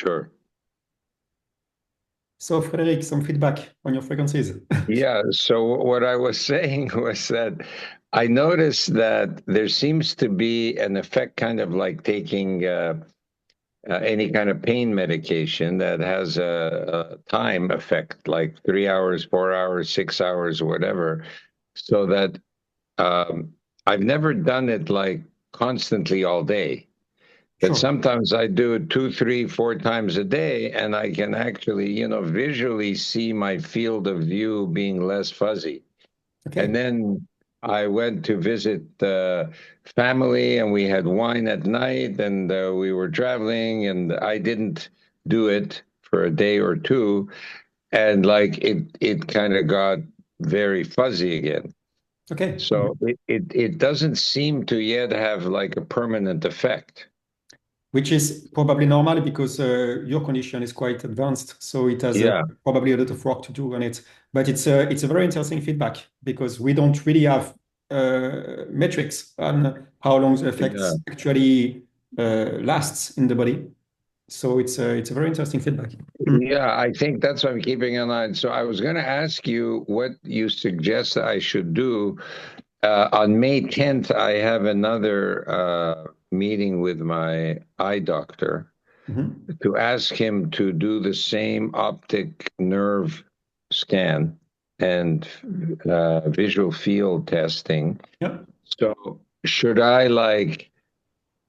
Sure. So, Frederick, some feedback on your frequencies. Yeah. So what I was saying was that I noticed that there seems to be an effect, kind of like taking any kind of pain medication that has a time effect, like 3 hours, 4 hours, 6 hours, whatever. So that um, I've never done it like constantly all day. But Sure. sometimes I do it two, three, four times a day, and I can actually, visually see my field of view being less fuzzy. And Okay. then I went to visit family, and we had wine at night, and we were traveling, and I didn't do it for a day or two, and like it kind of got very fuzzy again. Okay. So it doesn't seem to yet have like a permanent effect. Which is probably normal because your condition is quite advanced, so it has Yeah. probably a lot of work to do on it. But it's a very interesting feedback because we don't really have metrics on how long the Yeah. effects actually lasts in the body. So it's a very interesting feedback. Mm. Yeah, I think that's what I'm keeping an eye on. So I was going to ask you what you suggest I should do. On May 10th, I have another meeting with my eye doctor Mhm. to ask him to do the same optic nerve scan and visual field testing. Yeah. So should I like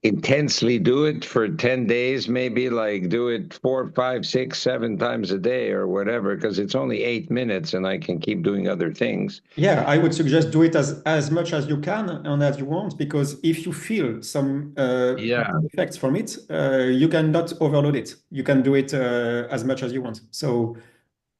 intensely do it for 10 days, maybe like do it four, five, six, seven times a day or whatever, because it's only 8 minutes and I can keep doing other things. Yeah, I would suggest do it as much as you can and as you want, because if you feel some Yeah, effects from it, you cannot overload it. You can do it as much as you want. So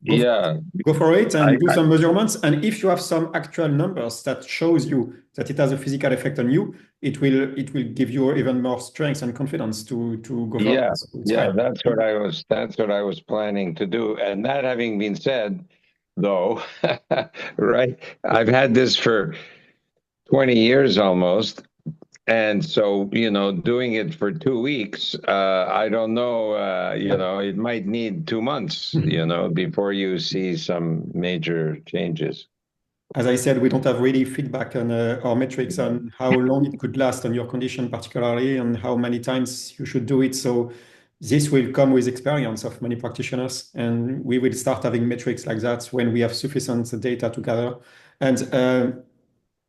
go for it. yeah. Go for it I, and do I some measurements. And if you have some actual numbers that shows you that it has a physical effect on you, it will give you even more strength and confidence to go for yeah, it. So it's yeah, fine. that's what I was planning to do. And that having been said, though, right, I've had this for 20 years almost. And so, doing it for 2 weeks, I don't know, it might need 2 months, before you see some major changes. As I said, we don't have really feedback on our metrics on how long it could last on your condition, particularly, and how many times you should do it. So this will come with experience of many practitioners, and we will start having metrics like that when we have sufficient data to gather. And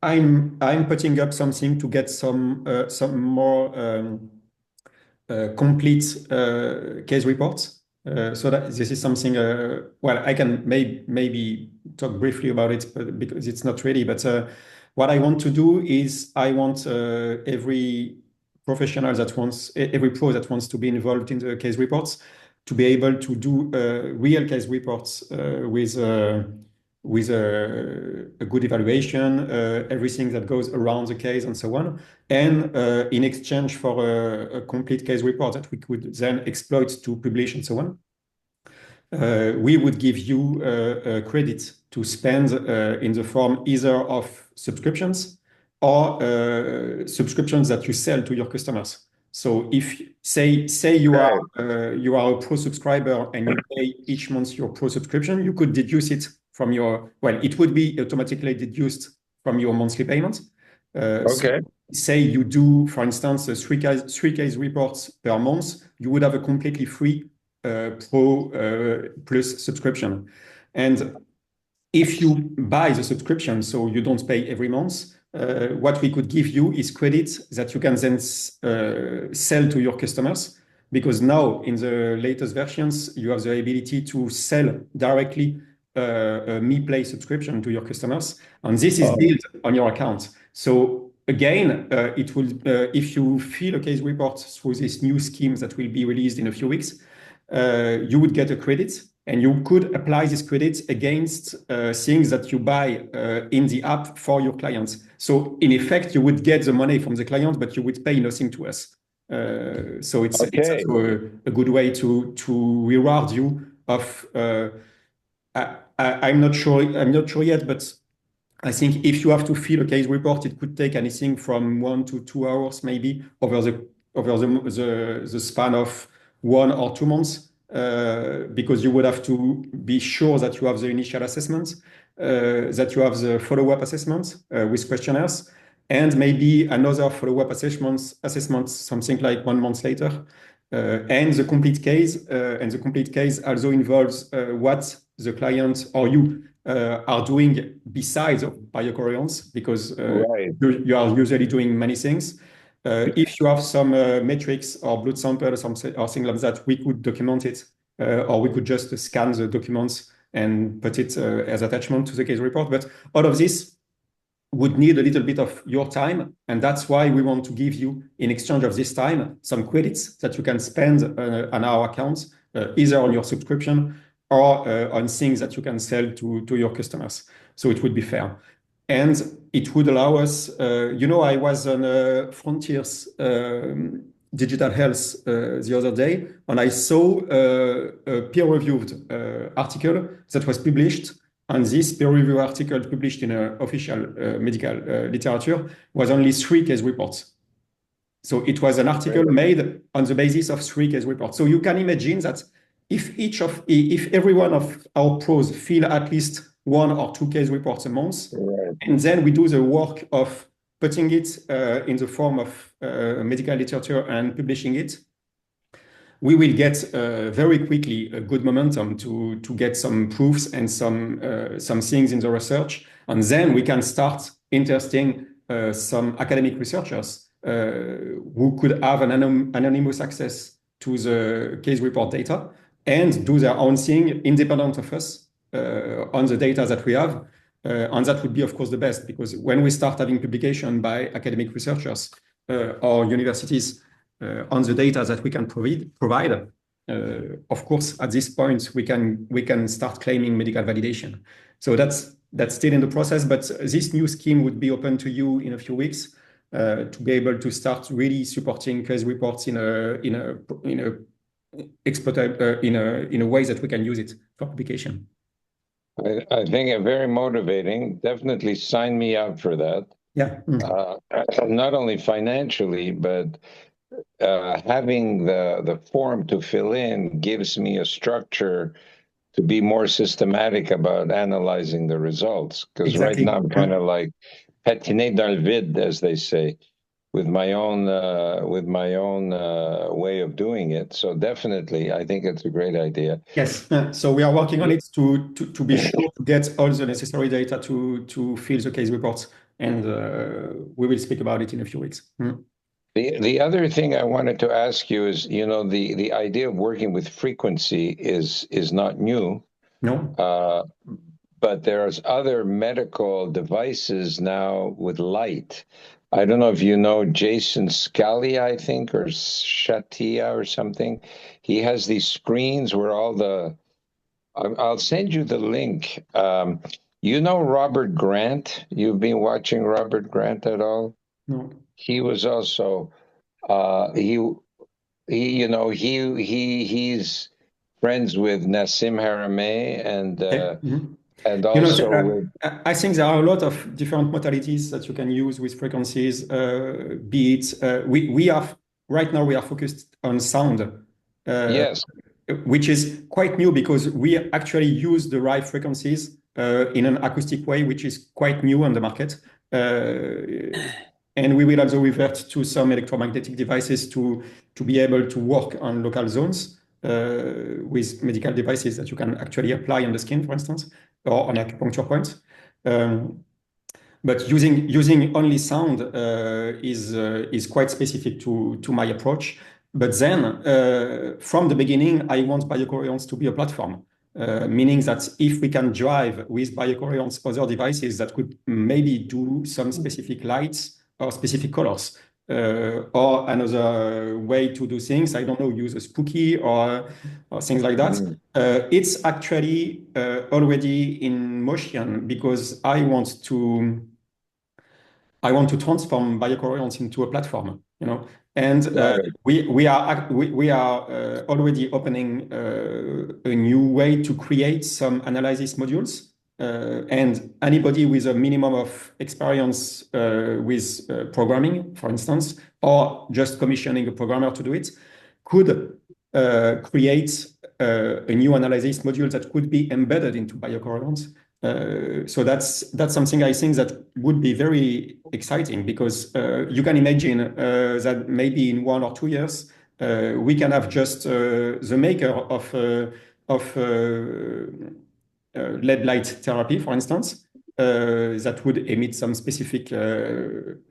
I'm putting up something to get some more complete case reports. So that this is something, well, I can maybe talk briefly about it, but because it's not ready. But what I want to do is I want every pro that wants to be involved in the case reports to be able to do real case reports with a good evaluation, everything that goes around the case and so on. And in exchange for a complete case report that we could then exploit to publish and so on, we would give you credit to spend in the form either of subscriptions or subscriptions that you sell to your customers. So if say Okay. you are a pro subscriber and you pay each month your pro subscription, you could deduce it from your, well, it would be automatically deduced from your monthly payment. So Okay. say you do, for instance, three case reports per month, you would have a completely free Pro Plus subscription. And if you buy the subscription, so you don't pay every month, what we could give you is credits that you can then sell to your customers. Because now, in the latest versions, you have the ability to sell directly a Me Play subscription to your customers, and this is Oh, built on your account. So again, it will if you fill a case report through this new scheme that will be released in a few weeks, you would get a credit, and you could apply this credit against things that you buy in the app for your clients. So in effect, you would get the money from the client, but you would pay nothing to us. So it's okay. also a good way to reward you of I'm not sure yet, but I think if you have to fill a case report, it could take anything from 1 to 2 hours, maybe over the span of 1 or 2 months, because you would have to be sure that you have the initial assessment, that you have the follow-up assessment with questionnaires, and maybe another follow-up assessment, something like 1 month later. And the complete case also involves what the client or you are doing besides of biocoherence, because Right. you are usually doing many things. If you have some metrics or blood sample or something like that, we could document it, or we could just scan the documents and put it as attachment to the case report. But all of this would need a little bit of your time, and that's why we want to give you, in exchange of this time, some credits that you can spend on our accounts, either on your subscription or on things that you can sell to your customers. So it would be fair. And it would allow us, I was on Frontiers Digital Health the other day, and I saw a peer-reviewed article that was published. And this peer-reviewed article published in an official medical literature was only 3 case reports. So it was an article made on the basis of 3 case reports. So you can imagine that if every one of our pros fill at least 1 or 2 case reports a month, and then we do the work of putting it in the form of medical literature and publishing it, we will get very quickly a good momentum to get some proofs and some things in the research, and then we can start interesting some academic researchers who could have an anonymous access to the case report data and do their own thing independent of us on the data that we have. And that would be, of course, the best, because when we start having publication by academic researchers or universities on the data that we can provide, of course, at this point, we can start claiming medical validation. So that's still in the process, but this new scheme would be open to you in a few weeks to be able to start really supporting case reports in a way that we can use it for publication. I think it's very motivating. Definitely sign me up for that. Yeah. Not only financially, but having the form to fill in gives me a structure to be more systematic about analyzing the results. Because Exactly. right now I'm kind of like patiner dans le vide, as they say, with my own way of doing it. So definitely, I think it's a great idea. Yes. So we are working on it to be sure to get all the necessary data to fill the case reports, and we will speak about it in a few weeks. The other thing I wanted to ask you is, the idea of working with frequency is not new. No. But there's other medical devices now with light. I don't know if you know Jason Scalia, I think, or Shatia or something. He has these screens where I'll send you the link. You know Robert Grant? You've been watching Robert Grant at all? No. He was also he's friends with Nassim Haramein and also I think there are a lot of different modalities that you can use with frequencies. Be it we are right now focused on sound. Yes, which is quite new because we actually use the right frequencies in an acoustic way, which is quite new on the market. And we will also revert to some electromagnetic devices to be able to work on local zones with medical devices that you can actually apply on the skin, for instance, or on acupuncture points. But using only sound is quite specific to my approach. But then, from the beginning, I want BioCoherence to be a platform, meaning that if we can drive with BioCoherence other devices that could maybe do some specific lights or specific colors, or another way to do things, I don't know, use a spooky or things like that. It's actually already in motion because I want to transform BioCoherence into a platform, and we are already opening a new way to create some analysis modules. And anybody with a minimum of experience with programming, for instance, or just commissioning a programmer to do it, could create a new analysis module that could be embedded into BioCoherence. So that's something I think that would be very exciting, because you can imagine that maybe in 1 or 2 years we can have just the maker of LED light therapy, for instance, that would emit some specific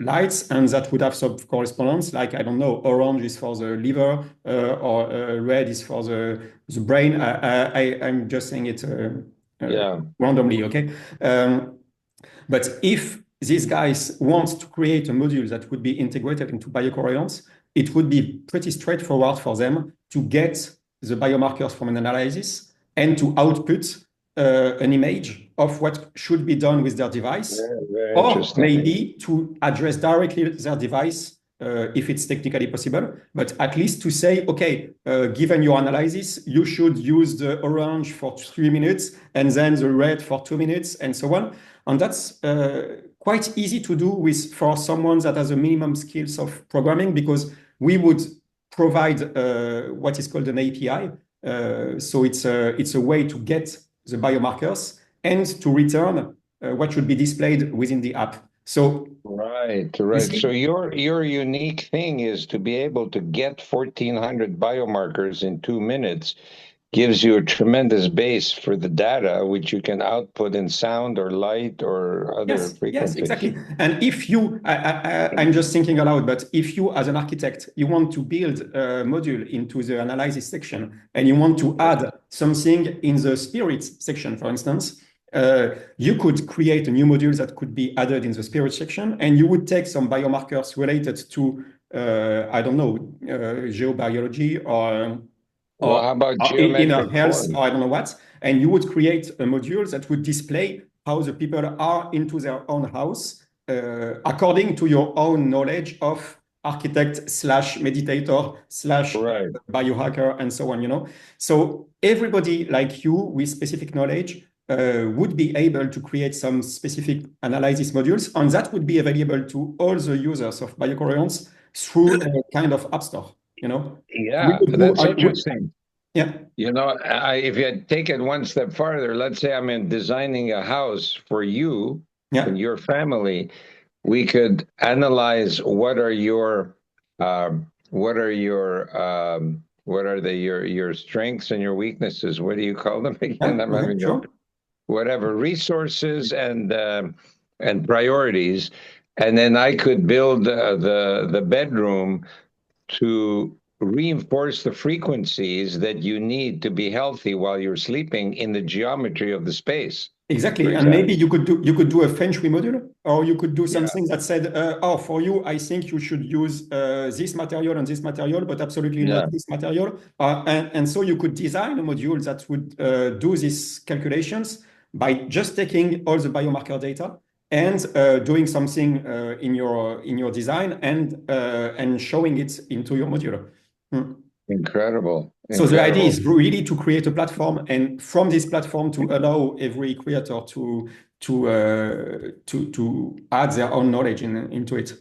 lights, and that would have some correspondence, like, I don't know, orange is for the liver, or red is for the brain. I'm just saying it randomly, okay? But if these guys want to create a module that would be integrated into BioCoherence, it would be pretty straightforward for them to get the biomarkers from an analysis and to output an image of what should be done with their device, or maybe to address directly their device if it's technically possible, but at least to say, okay, given your analysis, you should use the orange for 3 minutes and then the red for 2 minutes and so on. And that's quite easy to do for someone that has a minimum skills of programming, because we would provide what is called an API. So it's a way to get the biomarkers and to return what should be displayed within the app. So right. So your unique thing is to be able to get 1,400 biomarkers in 2 minutes. Gives you a tremendous base for the data, which you can output in sound or light or other frequencies. Yes, exactly. And if you, I'm just thinking aloud, but if you, as an architect, you want to build a module into the analysis section, and you want to add something in the spirits section, for instance, you could create a new module that could be added in the spirit section, and you would take some biomarkers related to, I don't know, geobiology or how about geometric health, or I don't know what, and you would create a module that would display how the people are into their own house according to your own knowledge of architect / meditator / biohacker and so on, you know. So everybody like you with specific knowledge would be able to create some specific analysis modules, and that would be available to all the users of BioCoherence through a kind of app store, you know. Yeah, that's interesting. Yeah. You know, if you take it one step farther, let's say I'm designing a house for you and your family, we could analyze what are your strengths and your weaknesses. What do you call them again? Sure. Whatever resources and priorities, and then I could build the bedroom to reinforce the frequencies that you need to be healthy while you're sleeping in the geometry of the space. Exactly. And maybe you could do a feng shui module, or you could do something that said, oh, for you, I think you should use this material and this material, but absolutely not this material. And so you could design a module that would do these calculations by just taking all the biomarker data and doing something in your design and showing it into your module. Incredible. So the idea is really to create a platform, and from this platform to allow every creator to add their own knowledge into it.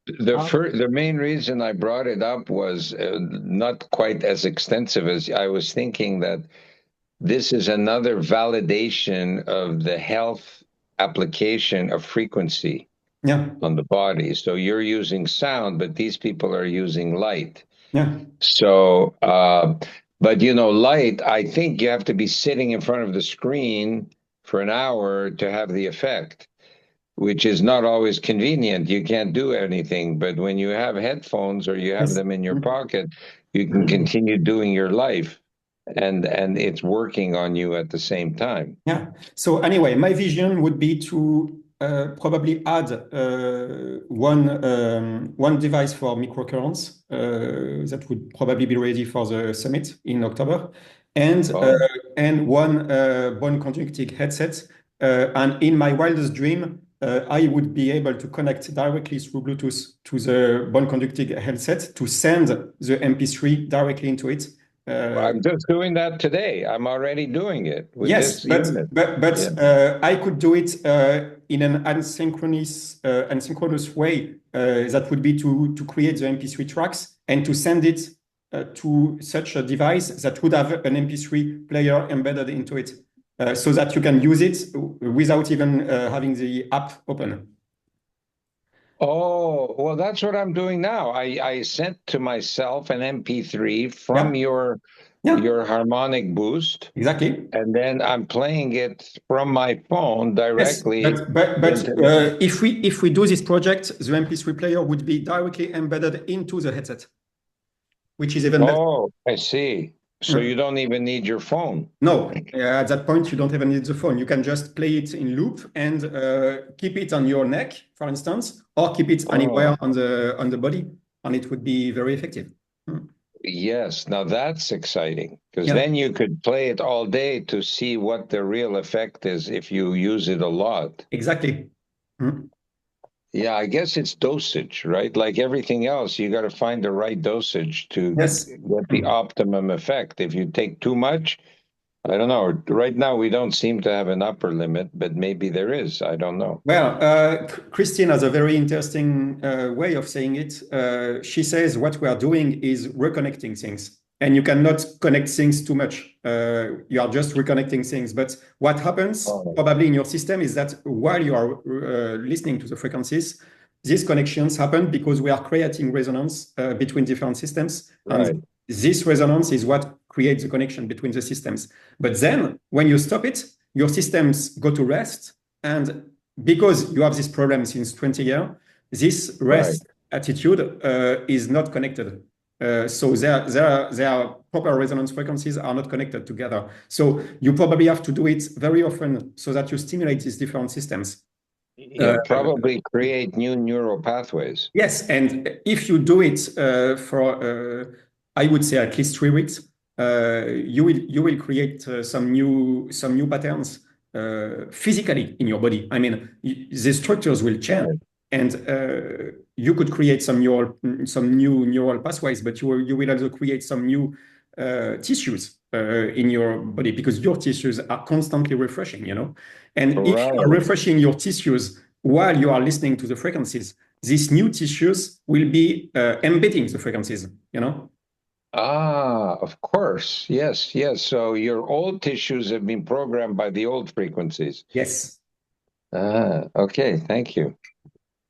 The main reason I brought it up was not quite as extensive as I was thinking, that this is another validation of the health application of frequency on the body. So you're using sound, but these people are using light. So, but you know, light, I think you have to be sitting in front of the screen for an hour to have the effect, which is not always convenient. You can't do anything, but when you have headphones or you have them in your pocket, you can continue doing your life, and it's working on you at the same time. Yeah. So anyway, my vision would be to probably add one device for microcurrents that would probably be ready for the summit in October, and one bone conducting headset. And in my wildest dream, I would be able to connect directly through Bluetooth to the bone conducting headset to send the MP3 directly into it. I'm just doing that today. I'm already doing it with this unit. But I could do it in an asynchronous way. That would be to create the MP3 tracks and to send it to such a device that would have an MP3 player embedded into it, so that you can use it without even having the app open. Oh, well, that's what I'm doing now. I sent to myself an MP3 from Yeah. your harmonic boost, Exactly. and then I'm playing it from my phone Yes, directly but into the. if we do this project, the MP3 player would be directly embedded into the headset, which is even better. Oh, I see. So you don't even need your phone. No, at that point, you don't even need the phone. You can just play it in loop and keep it on your neck, for instance, or keep it anywhere Oh, on the body, and it would be very effective. yes. Now that's exciting because Yeah, then you could play it all day to see what the real effect is if you use it a lot. exactly. Mm. Yeah, I guess it's dosage, right? Like everything else, you got to find the right dosage to Yes. get the Mm. optimum effect. If you take too much, I don't know. Right now, we don't seem to have an upper limit, but maybe there is. I don't know. Well, Christine has a very interesting way of saying it. She says what we are doing is reconnecting things, and you cannot connect things too much. You are just reconnecting things. But what happens Oh, probably in your system is that while you are listening to the frequencies, these connections happen because we are creating resonance between different systems, and right, this resonance is what creates the connection between the systems. But then, when you stop it, your systems go to rest, and because you have this problem since 20 years, this right. rest attitude is not connected. So their proper resonance frequencies are not connected together. So you probably have to do it very often so that you stimulate these different systems. Yeah, probably create new neural pathways. Yes, and if you do it for, I would say at least 3 weeks, you will create some new patterns physically in your body. I mean, the structures will change, Right, and you could create some new neural pathways, but you will also create some new tissues in your body because your tissues are constantly refreshing. You know, and if you are right. refreshing your tissues while you are listening to the frequencies, these new tissues will be embedding the frequencies, you know? Ah, of course. Yes, yes. So your old tissues have been programmed by the old frequencies. Yes. Ah, okay. Thank you.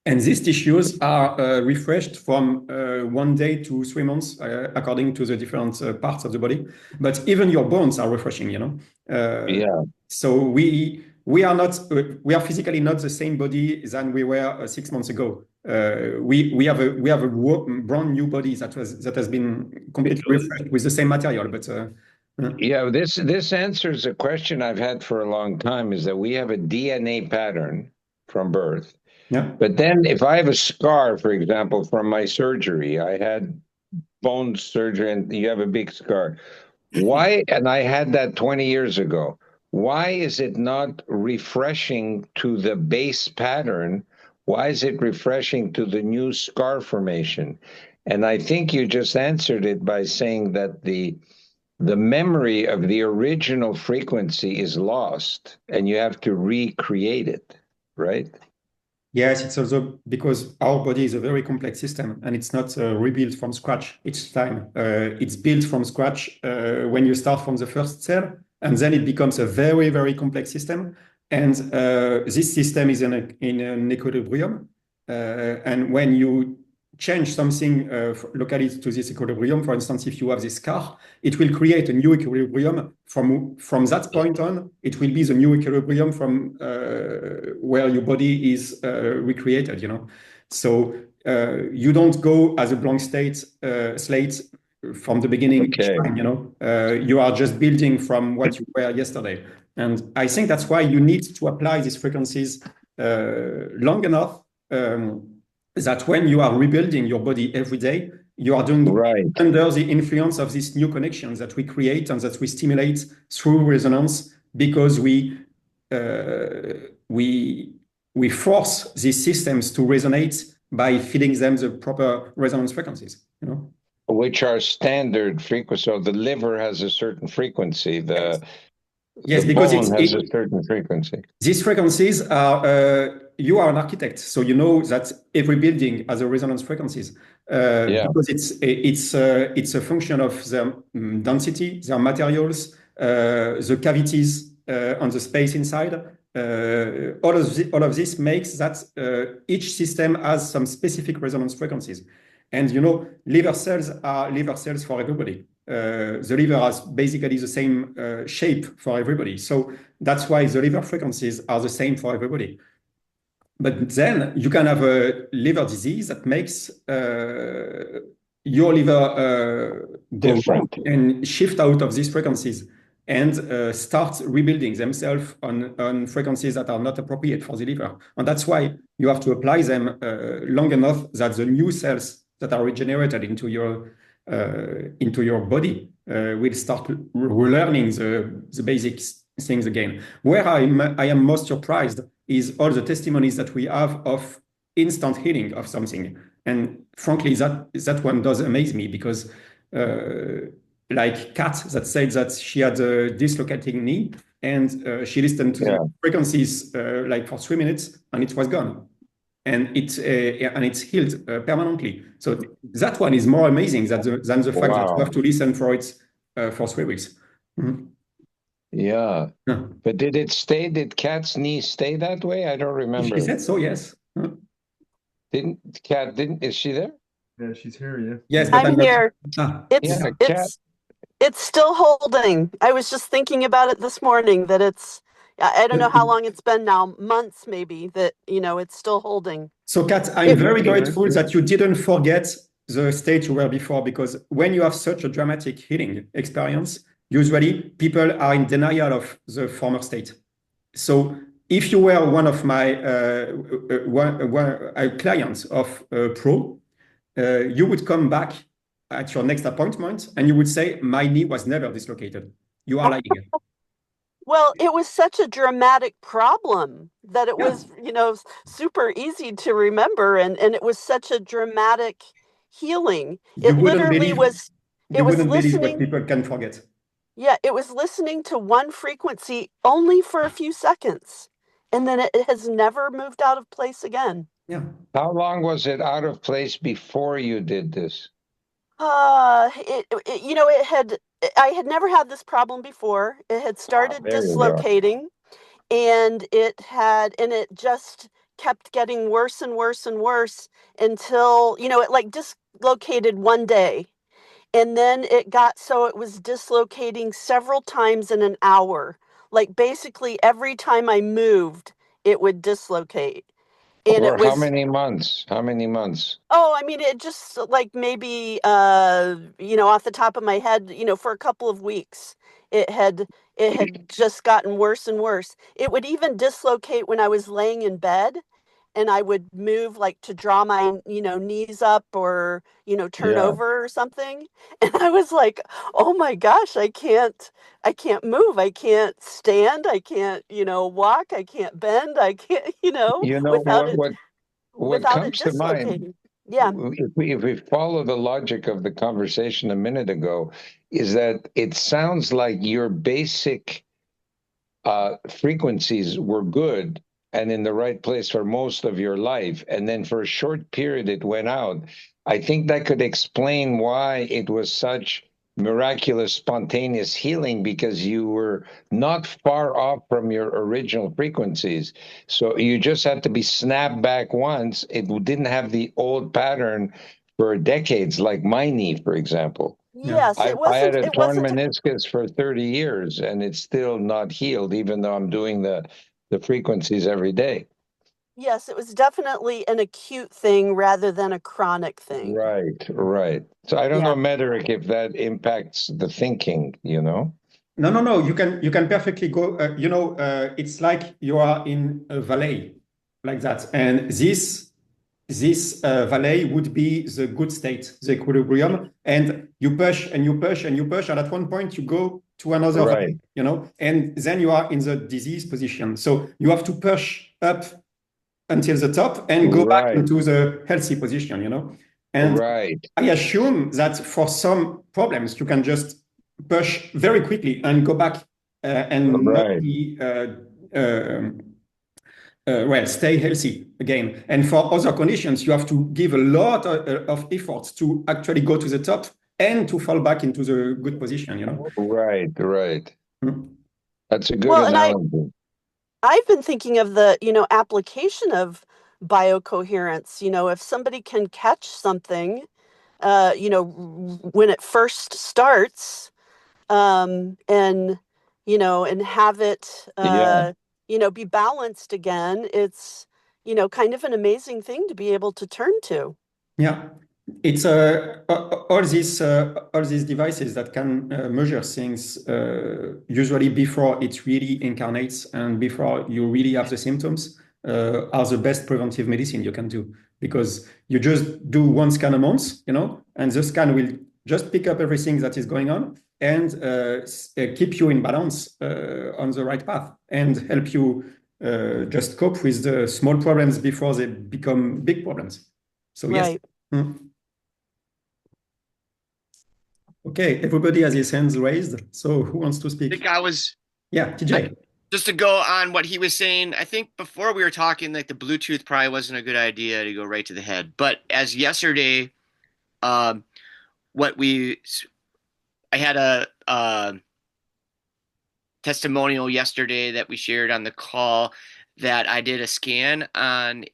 And these tissues are refreshed from 1 day to 3 months, according to the different parts of the body. But even your bones are refreshing, you know? Yeah. So we are not we are physically not the same body than we were 6 months ago. We have a brand new body that has been completely refreshed with the same material, but Yeah, this answers a question I've had for a long time is that we have a DNA pattern from birth. yeah. But then if I have a scar, for example, from my surgery, I had bone surgery and you have a big scar. Why, and I had that 20 years ago, why is it not refreshing to the base pattern? Why is it refreshing to the new scar formation? And I think you just answered it by saying that the memory of the original frequency is lost and you have to recreate it, right? Yes, it's also because our body is a very complex system and it's not rebuilt from scratch each time. It's built from scratch when you start from the first cell, and then it becomes a very, very complex system. And this system is in an equilibrium. And when you change something locally to this equilibrium, for instance, if you have this scar, it will create a new equilibrium. From that point on, it will be the new equilibrium from where your body is recreated, you know. So you don't go as a blank slate from the beginning each Okay. time, you know. You are just building from what you were yesterday. And I think that's why you need to apply these frequencies long enough that when you are rebuilding your body every day, you are doing Right. under the influence of these new connections that we create and that we stimulate through resonance because uh, we we force these systems to resonate by feeding them the proper resonance frequencies. You know. Which are standard frequency. So the liver has a certain frequency, Yes, yes, the because bone has a certain frequency. these frequencies are, you are an architect, so you know that every building has a resonance frequencies. because it's a function of their density, their materials, the cavities on the space inside. All of this makes that each system has some specific resonance frequencies. And liver cells are liver cells for everybody. The liver has basically the same shape for everybody. So that's why the liver frequencies are the same for everybody. But then you can have a liver disease that makes your liver go wrong and shift out of these frequencies and start rebuilding themselves on frequencies that are not appropriate for the liver. And that's why you have to apply them long enough that the new cells that are regenerated into your body will start relearning the basic things again. Where I am most surprised is all the testimonies that we have of instant healing of something. And frankly, that one does amaze me because like Kat that said that she had a dislocating knee and she listened to the frequencies like for 3 minutes and it was gone. And it's healed permanently. So that one is more amazing than the fact that you have to listen for it for 3 weeks. Mm-hmm. Yeah. But did Kat's knee stay that way? I don't remember. She said so, yes. Is she there? Yeah, she's here, yeah. Yes, but I'm here. It's still holding. I was just thinking about it this morning that I don't know how long it's been now, months maybe, that, it's still holding. So Kat, I'm very grateful that you didn't forget the state you were before, because when you have such a dramatic healing experience, usually people are in denial of the former state. So if you were one of my clients of Pro, you would come back at your next appointment and you would say, my knee was never dislocated. You are lying. Well, it was such a dramatic problem that it was, super easy to remember. And it was such a dramatic healing. It literally was, you wouldn't believe what people can forget. Yeah, it was listening to one frequency only for a few seconds. And then it has never moved out of place again. Yeah. How long was it out of place before you did this? I had never had this problem before. It had started dislocating and it just kept getting worse and worse and worse until, it like dislocated one day. And then it got so it was dislocating several times in an hour. Like basically every time I moved, it would dislocate. And how many months? How many months? Oh, I mean, it just like maybe, off the top of my head, for a couple of weeks, it had just gotten worse and worse. It would even dislocate when I was laying in bed and I would move like to draw my, knees up or, turn over or something. And I was like, oh my gosh, I can't move. I can't stand. I can't, walk. I can't bend. I can't, what comes to mind, yeah. If we follow the logic of the conversation a minute ago, is that it sounds like your basic frequencies were good and in the right place for most of your life, and then for a short period it went out. I think that could explain why it was such miraculous, spontaneous healing, because you were not far off from your original frequencies. So you just had to be snapped back once. It didn't have the old pattern for decades, like my knee, for example. Yes, I had a torn meniscus for 30 years and it's still not healed, even though I'm doing the frequencies every day. Yes, it was definitely an acute thing rather than a chronic thing. Right. So I don't know, Mederick, if that impacts the thinking, No. You can perfectly go, it's like you are in a valley like that. And this valley would be the good state, the equilibrium. And you push and you push and you push. And at one point you go to another valley, and then you are in the disease position. So you have to push up until the top and go back into the healthy position, And I assume that for some problems, you can just push very quickly and go back and not be stay healthy again. And for other conditions, you have to give a lot of effort to actually go to the top and to fall back into the good position, Right, right. Mm. That's a good Well, and analogy. I've been thinking of the, application of biocoherence. If somebody can catch something, when it first starts, and and have it, Yeah. be balanced again, it's, kind of an amazing thing to be able to turn to. Yeah, it's all these devices that can measure things usually before it really incarnates and before you really have the symptoms are the best preventive medicine you can do, because you just do one scan a month, and the scan will just pick up everything that is going on and keep you in balance on the right path and help you just cope with the small problems before they become big problems. So yes. Right. Okay, everybody has his hands raised. So who wants to I speak? think I was Yeah, TJ. just to go on what he was saying. I think before we were talking, like the Bluetooth probably wasn't a good idea to go right to the head. But as yesterday, um, what we I had a testimonial yesterday that we shared on the call that I did a scan on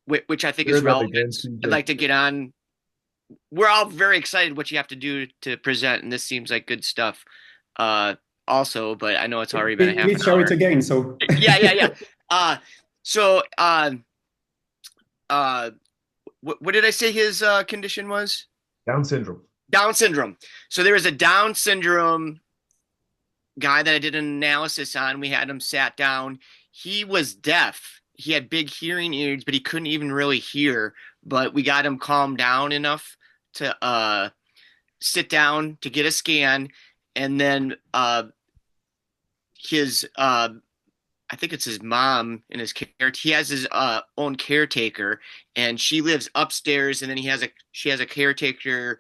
which I think is relevant. I'd like to get on. We're all very excited what you have to do to present, and this seems like good stuff. Also, but I know it's already been a half Please an share hour. it again. So Yeah. So what did I say his condition was? Down syndrome. Down syndrome. So there was a Down syndrome guy that I did an analysis on. We had him sat down. He was deaf. He had big hearing aids, but he couldn't even really hear. But we got him calmed down enough to sit down to get a scan, and then his I think it's his mom and his care. He has his own caretaker, and she lives upstairs. And then she has a caretaker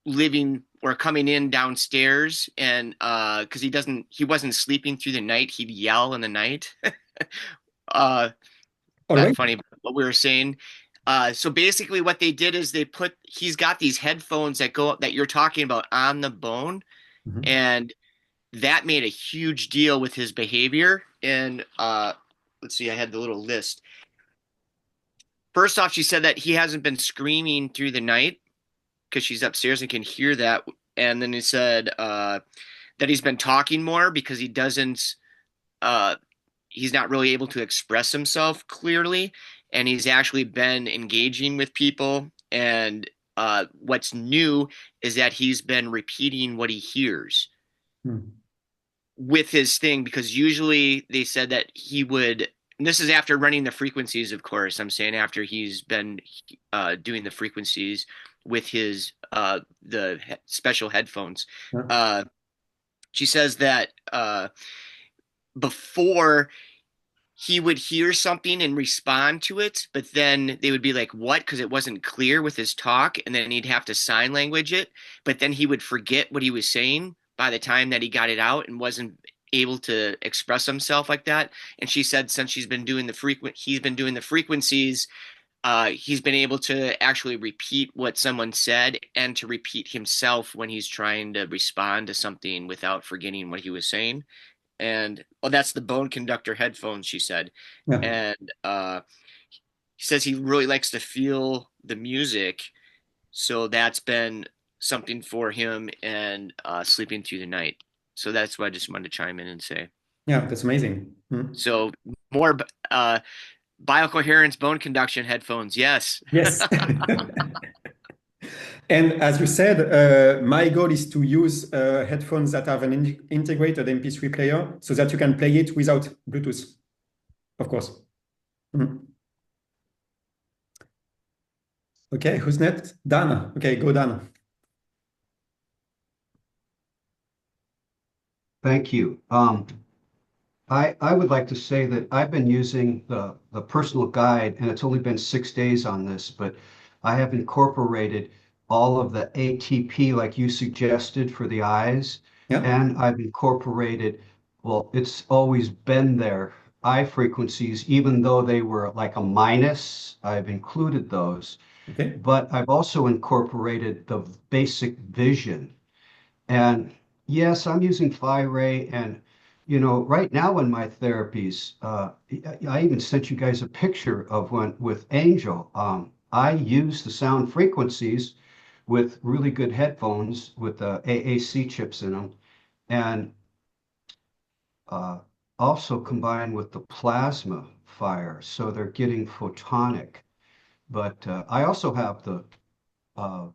living or coming in downstairs. And because he wasn't sleeping through the night, he'd yell in the night. Not right. funny, but what we were saying. So basically, what they did is he's got these headphones that you're talking about on the bone, Mm-hmm. and that made a huge deal with his behavior. And let's see, I had the little list. First off, she said that he hasn't been screaming through the night because she's upstairs and can hear that. And then he said that he's been talking more because he's not really able to express himself clearly. And he's actually been engaging with people. And what's new is that he's been repeating what he hears. With his thing, because usually they said that he would, and this is after running the frequencies, of course, I'm saying after he's been doing the frequencies with his the special headphones. She says that before he would hear something and respond to it, but then they would be like, what? Because it wasn't clear with his talk, and then he'd have to sign language it, but then he would forget what he was saying by the time that he got it out and wasn't able to express himself like that. And she said since he's been doing the frequencies, he's been able to actually repeat what someone said and to repeat himself when he's trying to respond to something without forgetting what he was saying. And that's the bone conductor headphones, she said. Yeah. And he says he really likes to feel the music, so that's been something for him, and sleeping through the night. So that's what I just wanted to chime in and say. Yeah, that's amazing. So more BioCoherence bone conduction headphones. Yes. Yes. And as you said, my goal is to use headphones that have an integrated MP3 player so that you can play it without Bluetooth, of course. Okay, who's next? Dan. Okay, go Dan. Thank you. I would like to say that I've been using the personal guide, and it's only been 6 days on this, but I have incorporated all of the ATP like you suggested for the eyes. Yeah. And I've incorporated, well, it's always been there, eye frequencies, even though they were like a minus. I've included those, Okay. but I've also incorporated the basic vision. And yes, I'm using Ray, and right now in my therapies, I even sent you guys a picture of one with Angel. I use the sound frequencies with really good headphones with the AAC chips in them, and uh, also combined with the plasma fire, so they're getting photonic. But I also have the uh,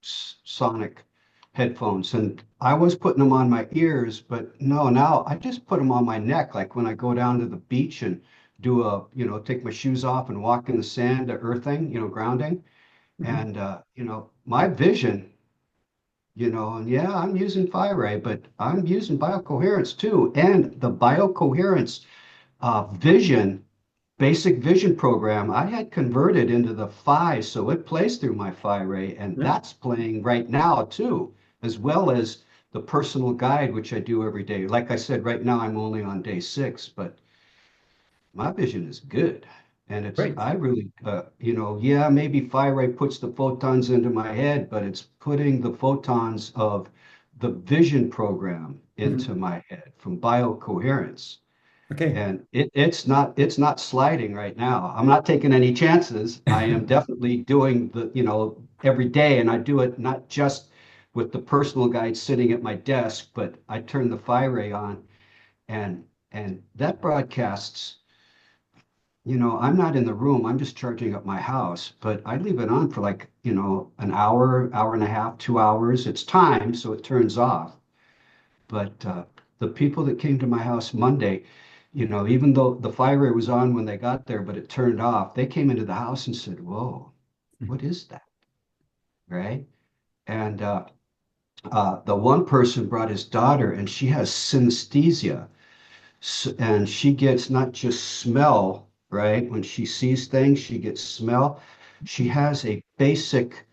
sonic headphones, and I was putting them on my ears, but no, now I just put them on my neck, like when I go down to the beach and do take my shoes off and walk in the sand, earthing, grounding. And my vision, and yeah, I'm using Ray, but I'm using BioCoherence too, and the BioCoherence vision basic vision program I had converted into the Phi, so it plays through my Ray, and that's playing right now too, as well as the personal guide, which I do every day. Like I said, right now I'm only on day 6, but my vision is good. And I really, yeah, maybe Ray puts the photons into my head, but it's putting the photons of the vision program into my head from BioCoherence. Okay. And it's not sliding right now. I'm not taking any chances. I am definitely doing every day, and I do it not just with the personal guide sitting at my desk, but I turn the Ray on, and that broadcasts. I'm not in the room. I'm just charging up my house, but I leave it on for like an hour, hour and a half, 2 hours. It's timed, so it turns off. But the people that came to my house Monday, even though the Ray was on when they got there, but it turned off, they came into the house and said, "Whoa, what is that?" Right? And the one person brought his daughter, and she has synesthesia. And she gets not just smell, right? When she sees things, she gets smell. She has a basic,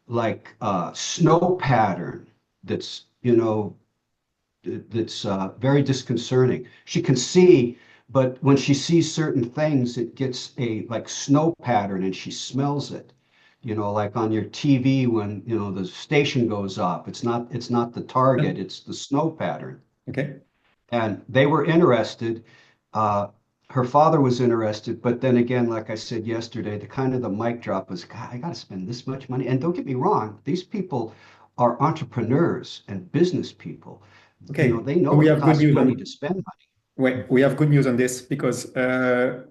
like, snow pattern that's, that's very disconcerting. She can see, but when she sees certain things, it gets a like snow pattern, and she smells it. Like on your TV when the station goes off. It's not the target, it's the snow pattern. Okay. And they were interested. Her father was interested, but then again, like I said yesterday, the mic drop was, God, I got to spend this much money. And don't get me wrong, these people are entrepreneurs and business people. Okay. They know we it have costs good news money to spend money. We have good news on this because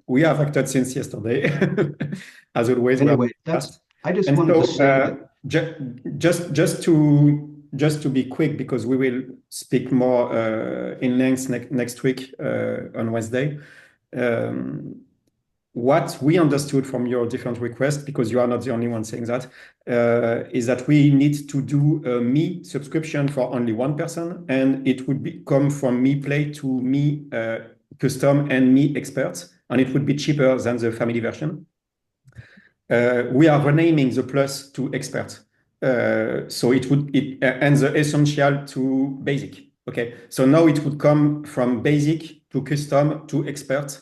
we have acted since yesterday. As always, anyway, I just wanted to say that just to be quick, because we will speak more in length next week on Wednesday. What we understood from your different requests, because you are not the only one saying that, is that we need to do a Me subscription for only one person, and it would come from Me Play to Me Custom and Me Expert, and it would be cheaper than the family version. We are renaming the Plus to Expert, so and the Essential to Basic. Okay, so now it would come from Basic to Custom to Expert.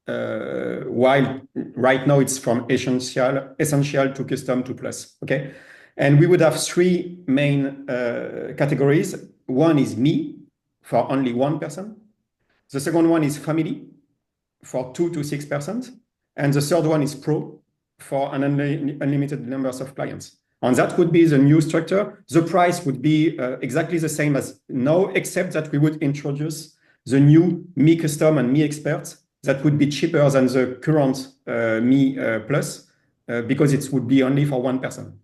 While right now it's from essential to custom to plus. Okay, and we would have 3 main categories. One is Me for only one person. The second one is Family for 2 to 6%, and the third one is Pro for an unlimited numbers of clients. And that would be the new structure. The price would be exactly the same as now, except that we would introduce the new Me Custom and Me Expert. That would be cheaper than the current Me Plus, because it would be only for one person.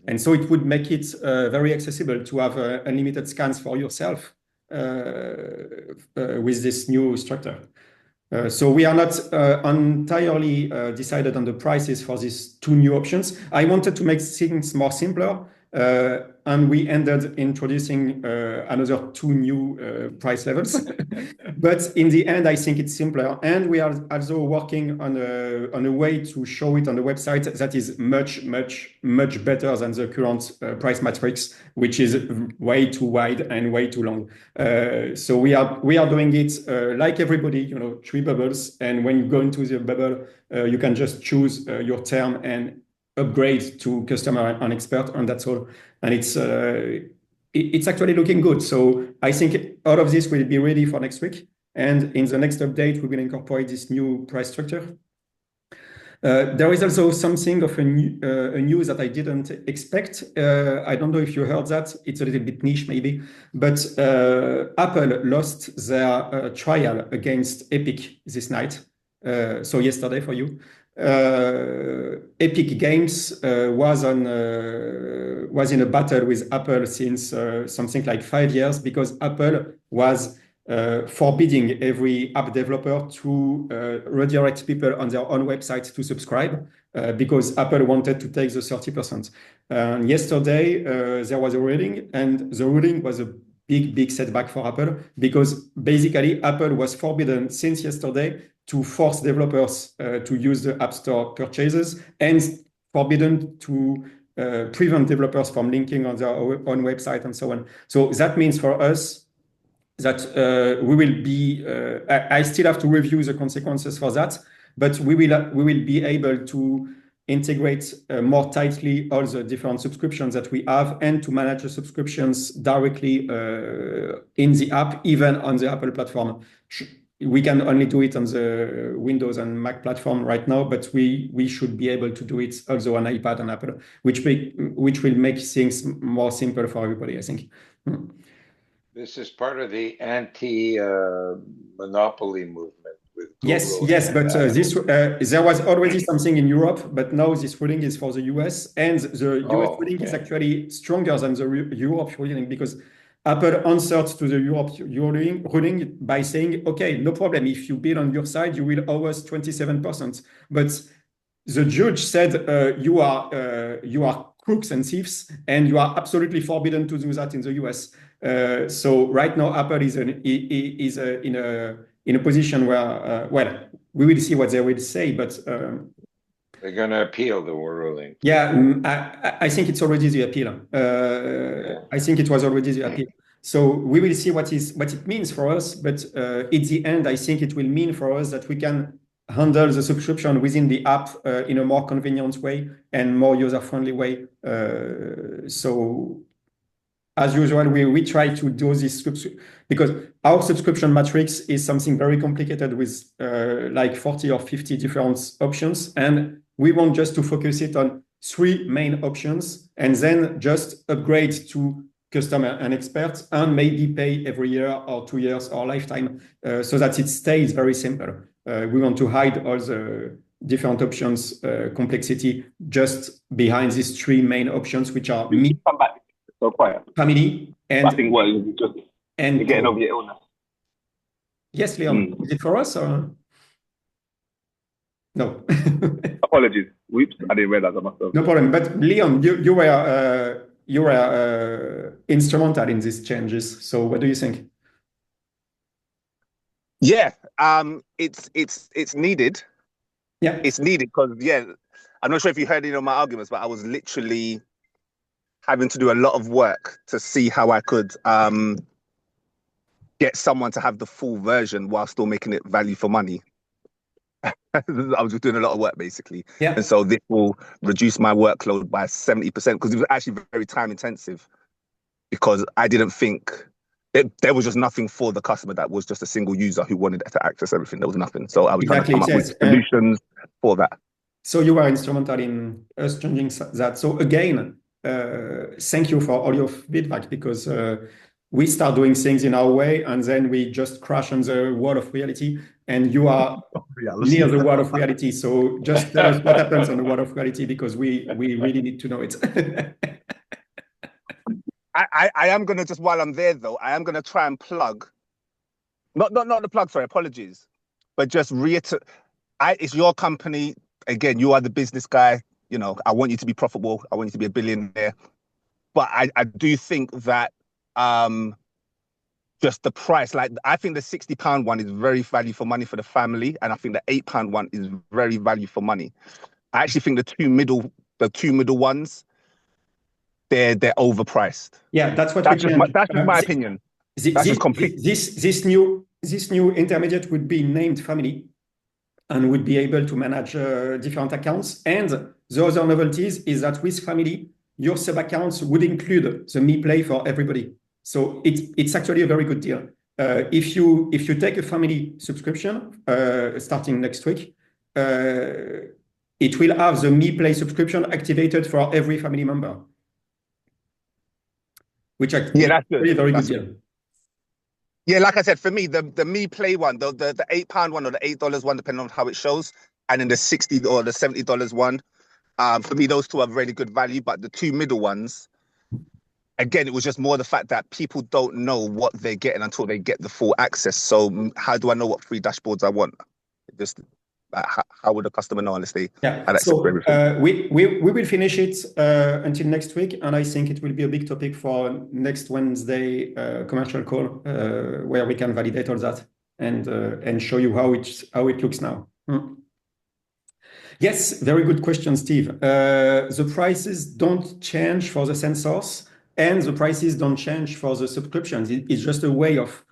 And so it would make it very accessible to have unlimited scans for yourself with this new structure. So we are not entirely decided on the prices for these 2 new options. I wanted to make things more simpler And we ended introducing another 2 new price levels. But in the end, I think it's simpler. And we are also working on a way to show it on the website that is much, much, much better than the current price matrix, which is way too wide and way too long. So we are doing it like everybody, 3 bubbles. And when you go into the bubble, you can just choose your term and upgrade to customer and expert, and that's all. And it's actually looking good. So I think all of this will be ready for next week. And in the next update, we will incorporate this new price structure. There is also something of a news that I didn't expect. I don't know if you heard that. It's a little bit niche maybe, but Apple lost their trial against Epic this night. So yesterday for you. Epic Games was in a battle with Apple since something like 5 years, because Apple was forbidding every app developer to redirect people on their own website to subscribe because Apple wanted to take the 30%. Yesterday, there was a ruling, and the ruling was a big setback for Apple, because basically Apple was forbidden since yesterday to force developers to use the App Store purchases, and forbidden to prevent developers from linking on their own website and so on. So that means for us that we will be, I still have to review the consequences for that, but we will be able to integrate more tightly all the different subscriptions that we have, and to manage the subscriptions directly in the app, even on the Apple platform. We can only do it on the Windows and Mac platform right now, but we should be able to do it also on iPad and Apple, which will make things more simple for everybody, I think. This is part of the anti-monopoly movement with Google. Yes, but there was already something in Europe, but now this ruling is for the US, and the US ruling is actually stronger than the Europe ruling, because Apple answered to the Europe ruling by saying, okay, no problem, if you bid on your side, you will owe us 27%. But the judge said, you are crooks and thieves, and you are absolutely forbidden to do that in the US. So right now, Apple is in a position where, well, we will see what they will say, but they're going to appeal the ruling. Yeah, I think it's already the appeal. I think it was already the appeal. So we will see what it means for us. But at the end, I think it will mean for us that we can handle the subscription within the app in a more convenient way and more user-friendly way. So as usual, we try to do this because our subscription matrix is something very complicated with like 40 or 50 different options. And we want just to focus it on 3 main options, and then just upgrade to customer and expert, and maybe pay every year or 2 years or lifetime, so that it stays very simple. We want to hide all the different options, complexity, just behind these 3 main options, which are me, come back. So quiet. Family, and I think just you're getting over your illness. Yes, Leon. Is it for us or no? Apologies. Whoops, I didn't realize that myself. No problem. But Leon, you were instrumental in these changes. So what do you think? Yeah, it's needed. Yeah, it's needed because I'm not sure if you heard any of my arguments, but I was literally having to do a lot of work to see how I could get someone to have the full version while still making it value for money. I was just doing a lot of work basically. Yeah. And so this will reduce my workload by 70% because it was actually very time intensive, because I didn't think there was just nothing for the customer that was just a single user who wanted to access everything. There was nothing. So I was trying to come up with solutions for that. So you were instrumental in us changing that. So again, thank you for all your feedback, because we start doing things in our way and then we just crash on the wall of reality, and you are near the wall of reality. So just tell us what happens on the wall of reality, because we really need to know it. I am going to just, while I'm there though, I am going to try and plug, not the plug, sorry, apologies, but just reiterate, it's your company. Again, you are the business guy. You know, I want you to be profitable. I want you to be a billionaire. but I do think that just the price, like I think the £60 one is very value for money for the family, and I think the £8 one is very value for money. I actually think the two middle ones, they're overpriced. Yeah, that's what That's we just can. my opinion. That's just complete. This new intermediate would be named family and would be able to manage different accounts. And the other novelties is that with family, your sub accounts would include the Me Play for everybody. So it's actually a very good deal. If you take a family subscription starting next week, it will have the Me Play subscription activated for every family member, which is that's good. Really very good deal. Yeah, like I said, for me, the Me Play one, the £8 one or the $8 one, depending on how it shows, and then the $60 or the $70 one, for me, those two are really good value. But the two middle ones, again, it was just more the fact that people don't know what they're getting until they get the full access. So how do I know what free dashboards I want? Just how would a customer know unless they had access to everything? We will finish it until next week, and I think it will be a big topic for next Wednesday commercial call where we can validate all that and show you how it looks now. Yes, very good question, Steve. The prices don't change for the sensors, and the prices don't change for the subscriptions. It's just a way of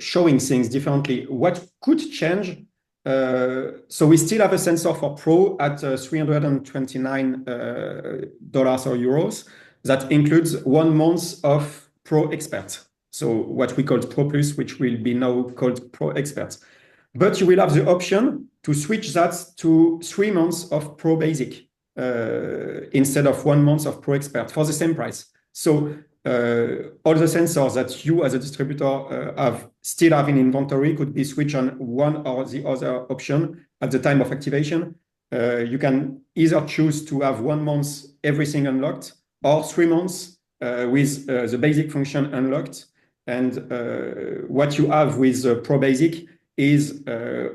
showing things differently. What could change? So we still have a sensor for Pro at $329 or euros. That includes 1 month of Pro Expert. So what we called Pro Plus, which will be now called Pro Expert. But you will have the option to switch that to 3 months of Pro Basic instead of 1 month of Pro Expert for the same price. So all the sensors that you as a distributor still have in inventory could be switched on one or the other option at the time of activation. You can either choose to have 1 month everything unlocked or 3 months with the basic function unlocked. And what you have with Pro Basic is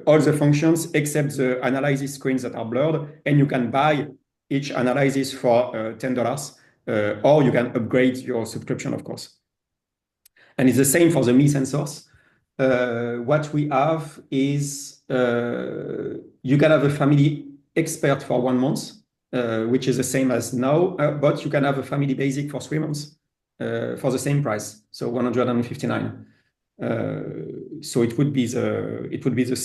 all the functions except the analysis screens that are blurred, and you can buy each analysis for $10. Or you can upgrade your subscription, of course. And it's the same for the Me sensors. What we have is you can have a family expert for 1 month, which is the same as now, but you can have a family basic for 3 months for the same price, so 159. So it would be the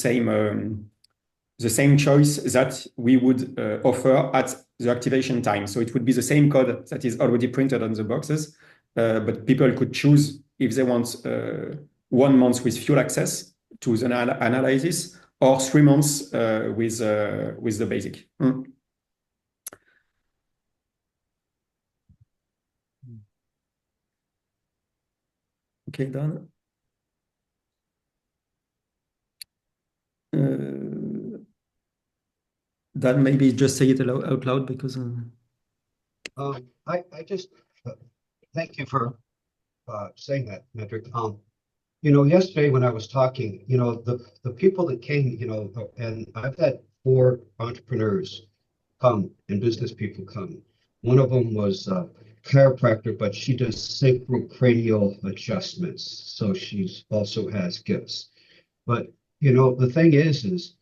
same choice that we would offer at the activation time. So it would be the same code that is already printed on the boxes, but people could choose if they want 1 month with full access to the analysis or 3 months with the basic. Okay, done. That maybe just say it out loud because I just thank you for saying that, Patrick. Yesterday when I was talking, the people that came, and I've had 4 entrepreneurs come and business people come. One of them was a chiropractor, but she does sacrocranial adjustments, so she also has gifts. But the thing is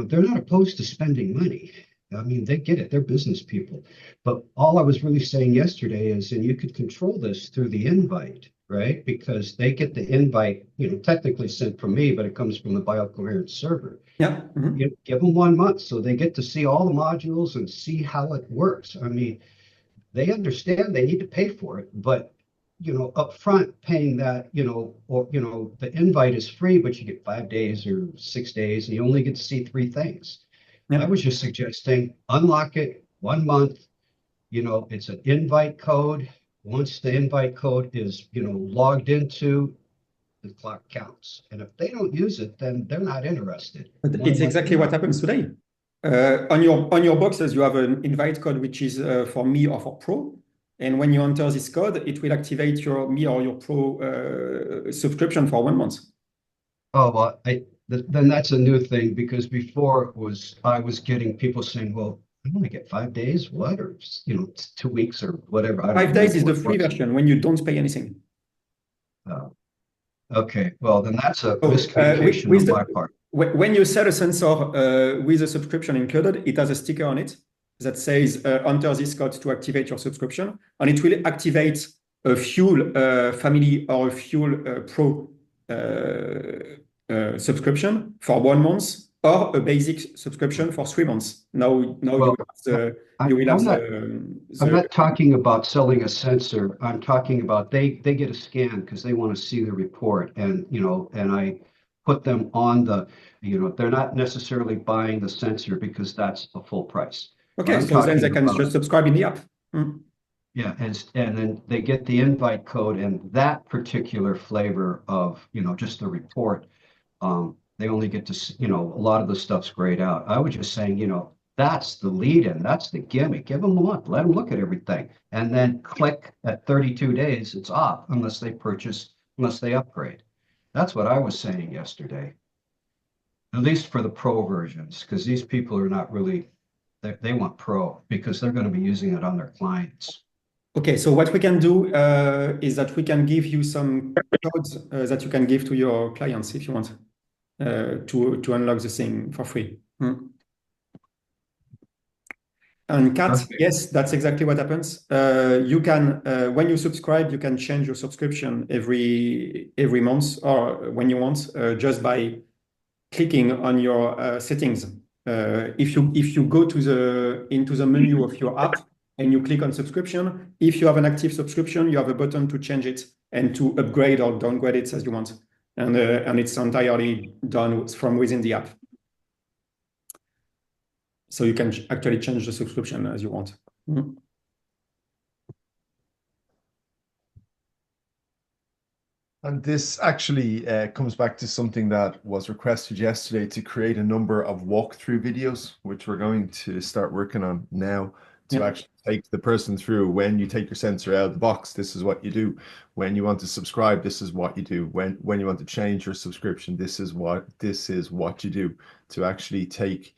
they're not opposed to spending money. I mean, they get it. They're business people. But all I was really saying yesterday is, and you could control this through the invite, right? Because they get the invite, technically sent from me, but it comes from the BioCoherence server. Yeah. Mm-hmm. Give them 1 month so they get to see all the modules and see how it works. I mean, they understand they need to pay for it, but upfront paying that, or the invite is free, but you get 5 days or 6 days, and you only get to see 3 things. I was just suggesting unlock it 1 month. It's an invite code. Once the invite code is logged into, the clock counts. And if they don't use it, then they're not interested. But it's exactly what happens today. On your boxes, you have an invite code which is for Me or for Pro. And when you enter this code, it will activate your Me or your Pro subscription for 1 month. Oh, well, then that's a new thing, because before I was getting people saying, well, I only get 5 days, what, or 2 weeks or whatever. I don't 5 days is remember the what free it was. version when you don't pay anything. Okay, well then that's a So miscommunication on my part. when you sell a sensor with a subscription included, it has a sticker on it that says enter this code to activate your subscription, and it will activate a Fuel family or a Fuel Pro subscription for 1 month, or a basic subscription for 3 months. Now Well, I'm not talking about selling a sensor. I'm talking about they get a scan because they want to see the report, and I put them on they're not necessarily buying the sensor because that's the full price. Okay, so then they can just subscribe in the app. Yeah, and then they get the invite code and that particular flavor of just the report. They only get to a lot of the stuff's grayed out. I was just saying, that's the lead in, that's the gimmick. Give them a month, let them look at everything, and then click at 32 days, it's off unless they upgrade. That's what I was saying yesterday, at least for the pro versions, because these people are not really, they want pro because they're going to be using it on their clients. Okay, so what we can do is that we can give you some codes that you can give to your clients if you want to unlock the thing for free. And Kat, okay. Yes, that's exactly what happens. You can, when you subscribe, you can change your subscription every month or when you want, just by clicking on your settings. If you go into the menu of your app and you click on subscription, if you have an active subscription, you have a button to change it and to upgrade or downgrade it as you want. And it's entirely done from within the app. So you can actually change the subscription as you want. And this actually comes back to something that was requested yesterday, to create a number of walkthrough videos, which we're going to start working on now, to actually take the person through. When you take your sensor out of the box, this is what you do. When you want to subscribe, this is what you do. When you want to change your subscription, this is what you do, to actually take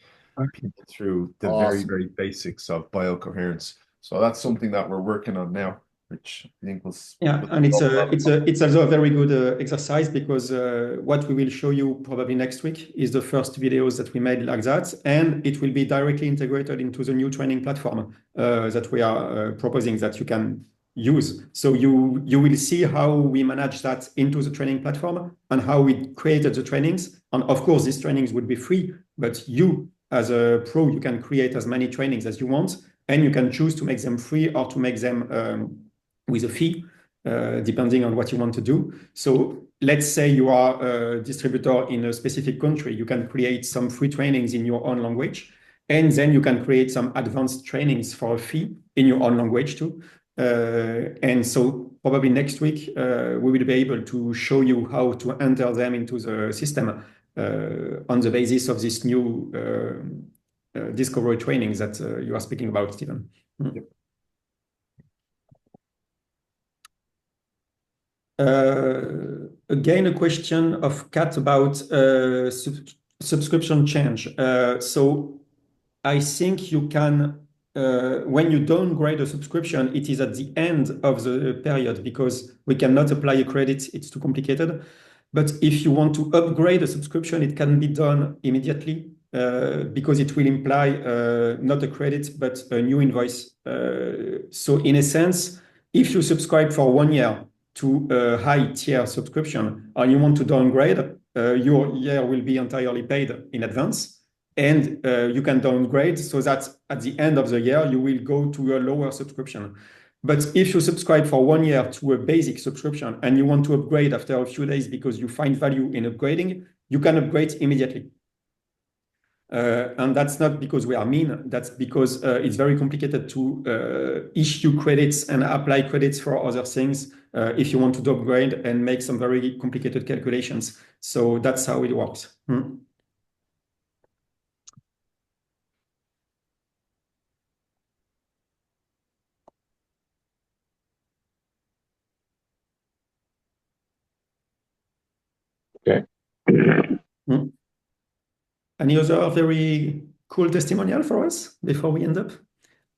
people through the very, very basics of biocoherence. So that's something that we're working on now, which I think was and it's also a very good exercise, because what we will show you probably next week is the first videos that we made like that, and it will be directly integrated into the new training platform that we are proposing that you can use. So you will see how we manage that into the training platform and how we created the trainings. And of course, these trainings would be free, but you as a pro, you can create as many trainings as you want, and you can choose to make them free or to make them with a fee, depending on what you want to do. So let's say you are a distributor in a specific country, you can create some free trainings in your own language, and then you can create some advanced trainings for a fee in your own language too. And so probably next week, we will be able to show you how to enter them into the system on the basis of this new discovery trainings that you are speaking about, Stephen. Yep. Again, a question of Kat about subscription change. So I think you can, when you downgrade a subscription, it is at the end of the period, because we cannot apply a credit, it's too complicated. But if you want to upgrade a subscription, it can be done immediately, because it will imply not a credit, but a new invoice. So in a sense, if you subscribe for 1 year to a high tier subscription and you want to downgrade, your year will be entirely paid in advance, and you can downgrade so that at the end of the year, you will go to a lower subscription. But if you subscribe for 1 year to a basic subscription and you want to upgrade after a few days because you find value in upgrading, you can upgrade immediately. And that's not because we are mean, that's because it's very complicated to issue credits and apply credits for other things if you want to upgrade and make some very complicated calculations. So that's how it works. Okay. Any other very cool testimonial for us before we end up?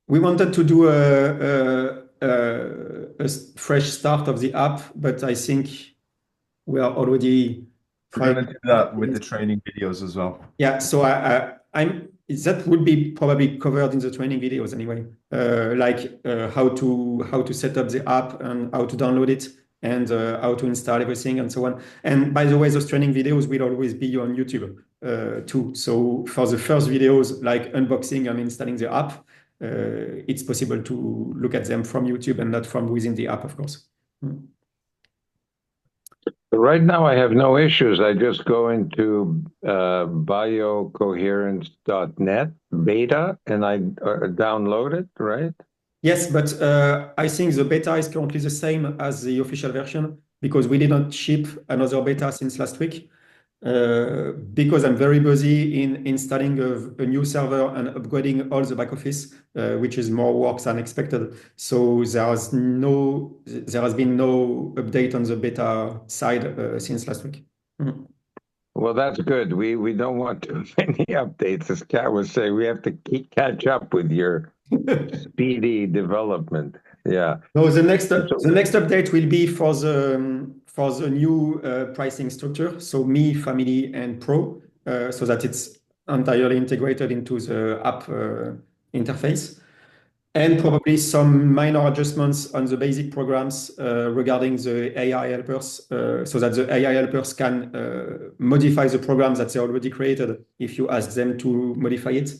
We wanted to do a fresh start of the app, but I think we are already We're going to do that with the training videos as well. Yeah, so that would be probably covered in the training videos anyway, like how to set up the app and how to download it and how to install everything and so on. And by the way, those training videos will always be on YouTube too. So for the first videos, like unboxing and installing the app, it's possible to look at them from YouTube and not from within the app, of course. Right now, I have no issues. I just go into biocoherence.net beta and I download it, right? Yes, but I think the beta is currently the same as the official version because we didn't ship another beta since last week. Because I'm very busy in installing a new server and upgrading all the back office, which is more work than expected. So there has been no update on the beta side since last week. Well, that's good. We don't want too many updates. As Kat was saying, we have to catch up with your speedy development. Yeah. No, the next update will be for the new pricing structure. So me, family, and pro, so that it's entirely integrated into the app interface, and probably some minor adjustments on the basic programs regarding the AI helpers, so that the AI helpers can modify the programs that they already created if you ask them to modify it.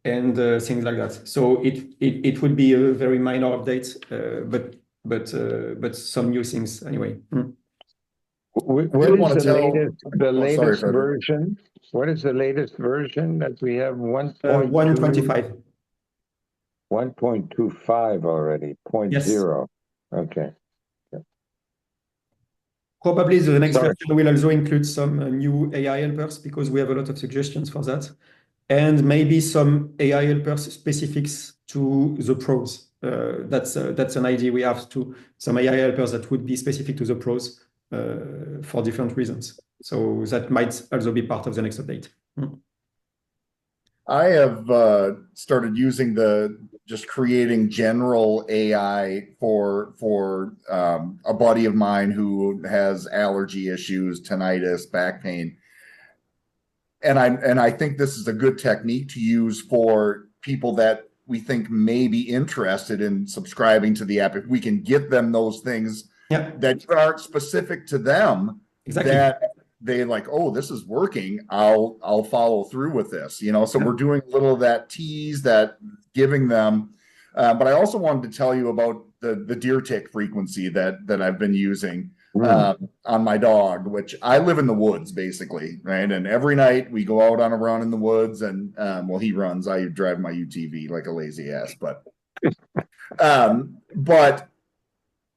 And things like that. So it would be a very minor update, but some new things anyway. What is the latest version? What is the latest version that we have? 1.25. 1.25 already. 0.0. Yes. Okay. Probably the next version will also include some new AI helpers because we have a lot of suggestions for that. And maybe some AI helpers specifics to the pros. That's an idea we have to some AI helpers that would be specific to the pros for different reasons. So that might also be part of the next update. I have started using just creating general AI for a buddy of mine who has allergy issues, tinnitus, back pain. And I think this is a good technique to use for people that we think may be interested in subscribing to the app. If we can get them those things that aren't specific to them, that they like, oh, this is working, I'll follow through with this. So we're doing a little of that tease, that giving them. But I also wanted to tell you about the deer tick frequency that I've been using. On my dog, which I live in the woods basically, right? And every night we go out on a run in the woods and well, he runs, I drive my UTV like a lazy ass, but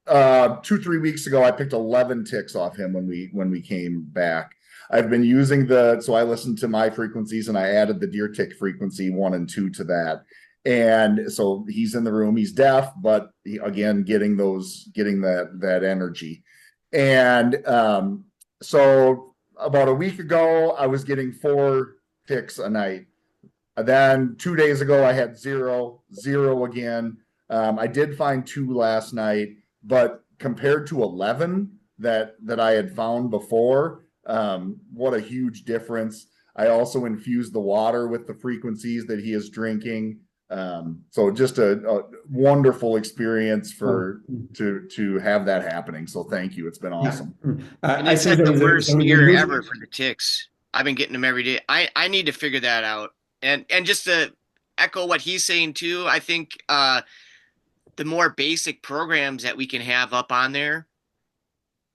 2-3 weeks ago I picked 11 ticks off him when we came back. I've been using so I listened to my frequencies and I added the deer tick frequency 1 and 2 to that. And so he's in the room, he's deaf, but again getting that energy. And so about a week ago, I was getting 4 ticks a night. Then 2 days ago, I had 0 again. I did find 2 last night, but compared to 11 that I had found before, what a huge difference. I also infused the water with the frequencies that he is drinking. So just a wonderful experience to have that happening. So thank you. It's been awesome. And it's like the worst year ever for the ticks. I've been getting them every day. I need to figure that out. And just to echo what he's saying too, I think the more basic programs that we can have up on there,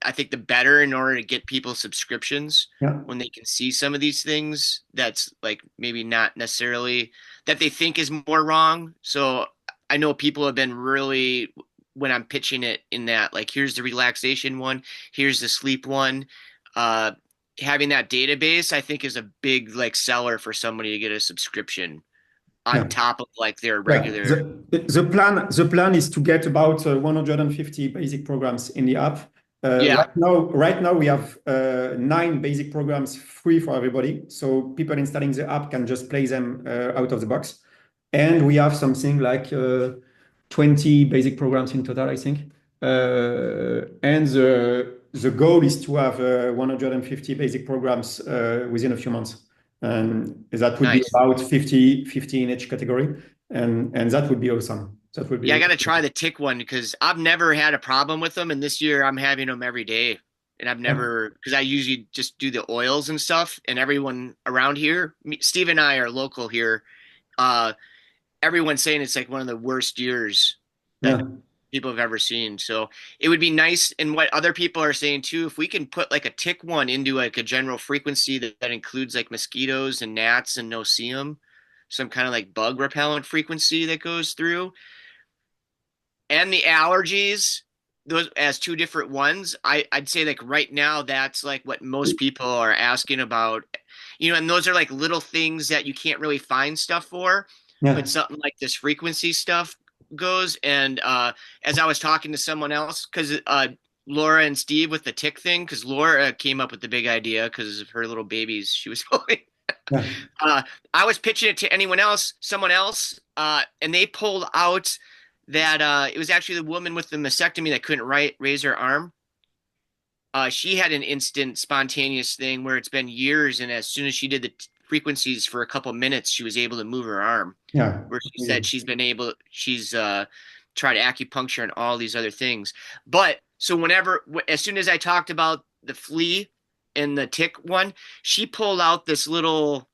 I think the better in order to get people subscriptions when they can see some of these things that's like maybe not necessarily that they think is more wrong. So I know people have been really, when I'm pitching it in that, like, here's the relaxation one, here's the sleep one. Having that database, I think, is a big like seller for somebody to get a subscription on top of like their regular. The plan is to get about 150 basic programs in the app. Yeah. Right now we have 9 basic programs free for everybody. So people installing the app can just play them out of the box. And we have something like 20 basic programs in total, I think. And the goal is to have 150 basic programs within a few months. And that would be about 50 in each category. And that would be awesome. That would be I got to try the tick one because I've never had a problem with them. And this year I'm having them every day. And I've never, because I usually just do the oils and stuff. And everyone around here, Steve and I are local here. Everyone's saying it's like one of the worst years that people have ever seen. So it would be nice. And what other people are saying too, if we can put like a tick one into like a general frequency that includes like mosquitoes and gnats and no-see-um, some kind of like bug repellent frequency that goes through, and the allergies, those as 2 different ones, I'd say like right now that's like what most people are asking about, and those are like little things that you can't really find stuff for, but something like this frequency stuff goes. And as I was talking to someone else, because Laura and Steve with the tick thing, because Laura came up with the big idea because of her little babies she was holding. I was pitching it to someone else, and they pulled out that it was actually the woman with the mastectomy that couldn't raise her arm. She had an instant spontaneous thing where it's been years, and as soon as she did the frequencies for a couple minutes, she was able to move her arm. Where she said she's tried acupuncture and all these other things. But so as soon as I talked about the flea and the tick one, she pulled out this little,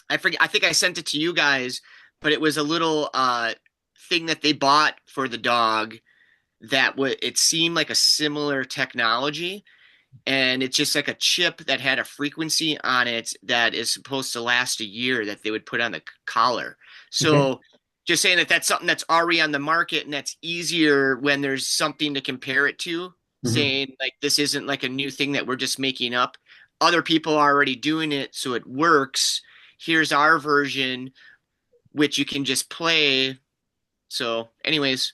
I think I sent it to you guys, but it was a little thing that they bought for the dog that it seemed like a similar technology, and it's just like a chip that had a frequency on it that is supposed to last a year that they would put on the collar. So just saying that that's something that's already on the market, and that's easier when there's something to compare it to, saying like this isn't like a new thing that we're just making up. Other people are already doing it, so it works. Here's our version, which you can just play. So anyways,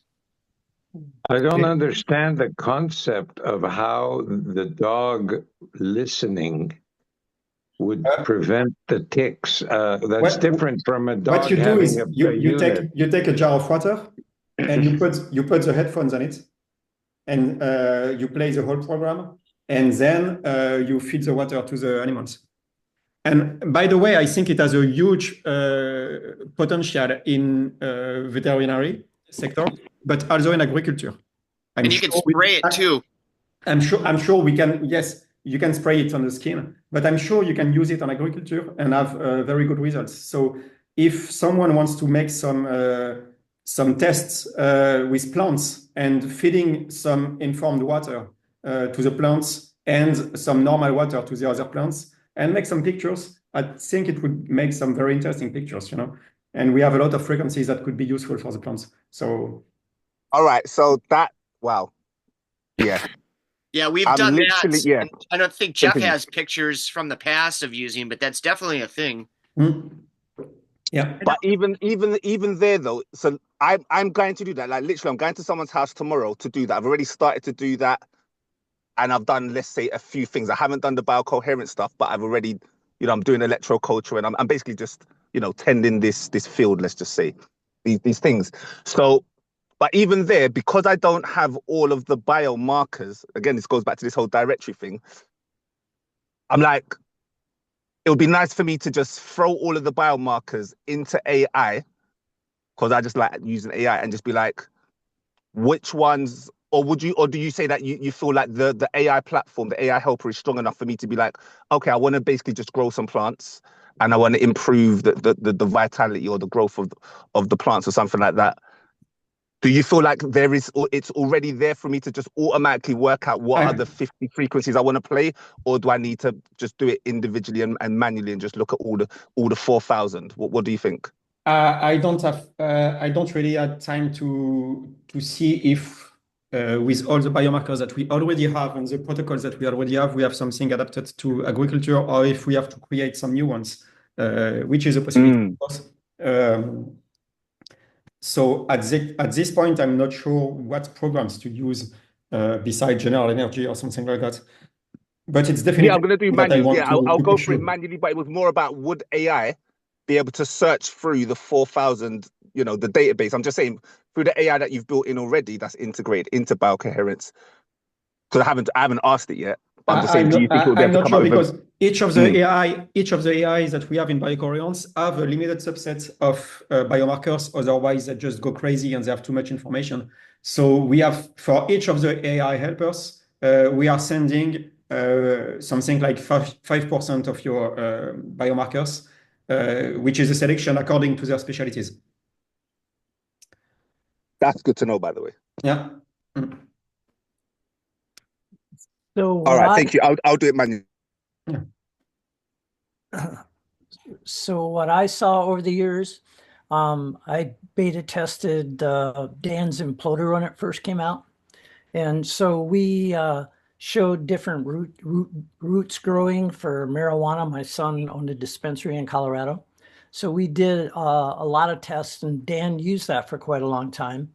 I don't understand the concept of how the dog listening would prevent the ticks. That's different from a dog. What you do is you take a jar of water and you put the headphones on it, and you play the whole program, and then you feed the water to the animals. And by the way, I think it has a huge potential in veterinary sector, but also in agriculture. And you can spray it too. I'm sure we can. Yes, you can spray it on the skin, but I'm sure you can use it on agriculture and have very good results. So if someone wants to make some tests with plants and feeding some informed water to the plants and some normal water to the other plants, and make some pictures, I think it would make some very interesting pictures, And we have a lot of frequencies that could be useful for the plants. So, all right. So wow. Yeah. Yeah, we've done that. Yeah. I don't think Jeff has pictures from the past of using, but that's definitely a thing. Yeah. But even there though, so I'm going to do that. Like literally, I'm going to someone's house tomorrow to do that. I've already started to do that. And I've done, let's say, a few things. I haven't done the BioCoherence stuff, but I've already, I'm doing electroculture, and I'm basically just, tending this field, let's just say, these things. So, but even there, because I don't have all of the biomarkers, again, this goes back to this whole directory thing. I'm like, it would be nice for me to just throw all of the biomarkers into AI, because I just like using AI, and just be like, which ones. Or do you say that you feel like the AI platform, the AI helper is strong enough for me to be like, okay, I want to basically just grow some plants and I want to improve the vitality or the growth of the plants or something like that? Do you feel like it's already there for me to just automatically work out what are the 50 frequencies I want to play, or do I need to just do it individually and manually and just look at all the 4,000? What do you think? I don't really have time to see if with all the biomarkers that we already have and the protocols that we already have, we have something adapted to agriculture, or if we have to create some new ones, which is a possibility, of course. So at this point, I'm not sure what programs to use. besides general energy or something like that. But it's definitely Yeah, I'm gonna do that I manuals. want Yeah, I'll to go through it pursue. manually, but it was more about would AI be able to search through the 4,000, the database. I'm just saying through the AI that you've built in already that's integrated into BioCoherence. Because I haven't asked it yet. But I'm just saying, do you think it will be I'm able to not come sure up with a because each of the AIs that we have in BioCoherence have a limited subset of biomarkers. Otherwise, they just go crazy and they have too much information. So we have for each of the AI helpers, we are sending something like 5% of your biomarkers, which is a selection according to their specialties. That's good to know, by the way. Yeah. Mm. So All right, thank you. I'll do it manually. Yeah. So what I saw over the years, I beta tested Dan's imploder when it first came out. And so we showed different roots growing for marijuana. My son owned a dispensary in Colorado. So we did a lot of tests, and Dan used that for quite a long time.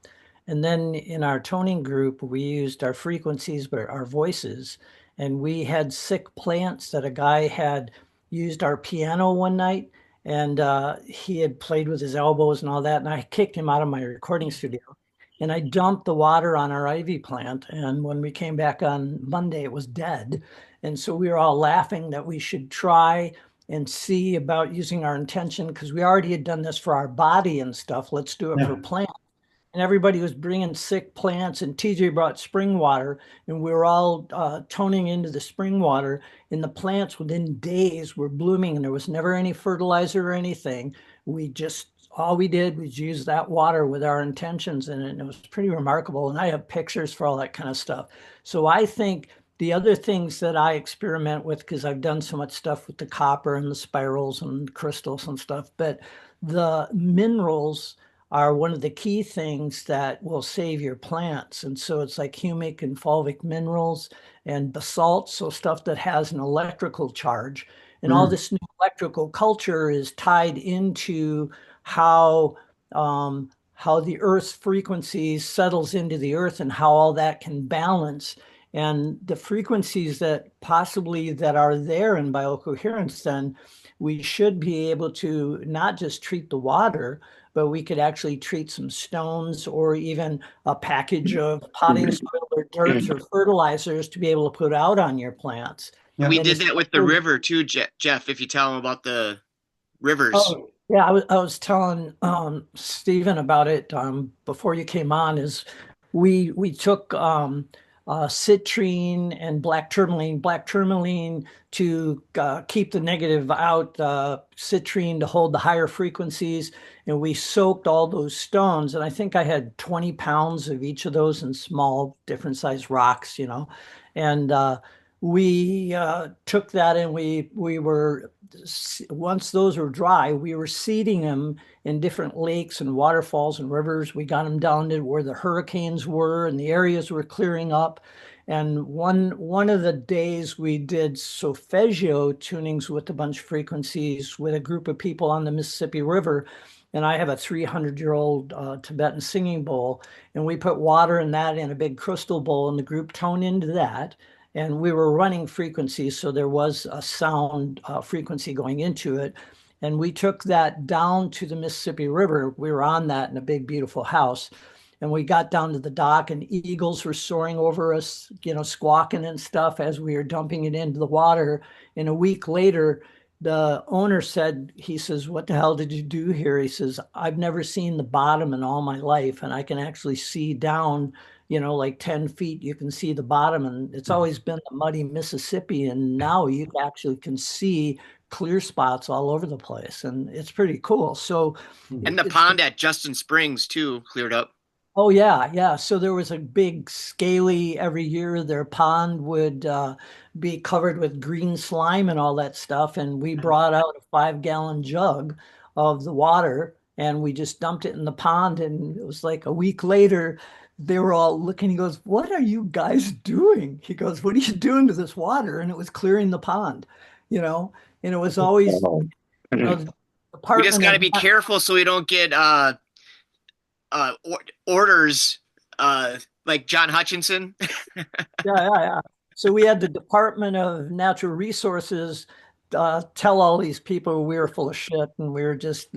And then in our toning group, we used our frequencies, but our voices. And we had sick plants that a guy had used our piano one night, and he had played with his elbows and all that. And I kicked him out of my recording studio. And I dumped the water on our ivy plant. And when we came back on Monday, it was dead. And so we were all laughing that we should try and see about using our intention because we already had done this for our body and stuff. Let's do it for plants. And everybody was bringing sick plants, and TJ brought spring water, and we were all toning into the spring water. And the plants within days were blooming, and there was never any fertilizer or anything. All we did was use that water with our intentions in it, and it was pretty remarkable. And I have pictures for all that kind of stuff. So I think the other things that I experiment with, because I've done so much stuff with the copper and the spirals and crystals and stuff, but the minerals are one of the key things that will save your plants. And so it's like humic and fulvic minerals and basalt, so stuff that has an electrical charge. And all this new electrical culture is tied into how the Earth's frequencies settles into the Earth and how all that can balance. And the frequencies that possibly that are there in biocoherence, then we should be able to not just treat the water, but we could actually treat some stones or even a package of potting soil or dirt or fertilizers to be able to put out on your plants. We And did that with the river too, Jeff, if you tell them about the rivers. Oh, yeah, I was telling Stephen about it before you came on. Is we took citrine and black tourmaline. Black tourmaline to keep the negative out, citrine to hold the higher frequencies, and we soaked all those stones. And I think I had 20 pounds of each of those in small, different size rocks, and we took that and we were once those were dry, we were seeding them in different lakes and waterfalls and rivers. We got them down to where the hurricanes were and the areas were clearing up. And one of the days we did solfeggio tunings with a bunch of frequencies with a group of people on the Mississippi River. And I have a 300-year-old Tibetan singing bowl, and we put water in that in a big crystal bowl, and the group toned into that. And we were running frequencies, so there was a sound frequency going into it. And we took that down to the Mississippi River. We were on that in a big, beautiful house. And we got down to the dock, and eagles were soaring over us, squawking and stuff as we were dumping it into the water. And a week later, the owner said, he says, "What the hell did you do here?" He says, "I've never seen the bottom in all my life, and I can actually see down like 10 feet, you can see the bottom, and it's always been the muddy Mississippi. And now you actually can see clear spots all over the place. And it's pretty cool." So, and the pond at Justin Springs too cleared up. Oh, yeah, yeah. So there was a big scaly every year. Their pond would be covered with green slime and all that stuff. And we brought out a 5-gallon jug of the water and we just dumped it in the pond. And it was like a week later, they were all looking. He goes, "What are you guys doing?" He goes, "What are you doing to this water?" And it was clearing the pond, and it was always, the We just got to Department be of careful so we don't get orders like John Hutchinson. Yeah. So we had the Department of Natural Resources tell all these people we were full of shit and we were just,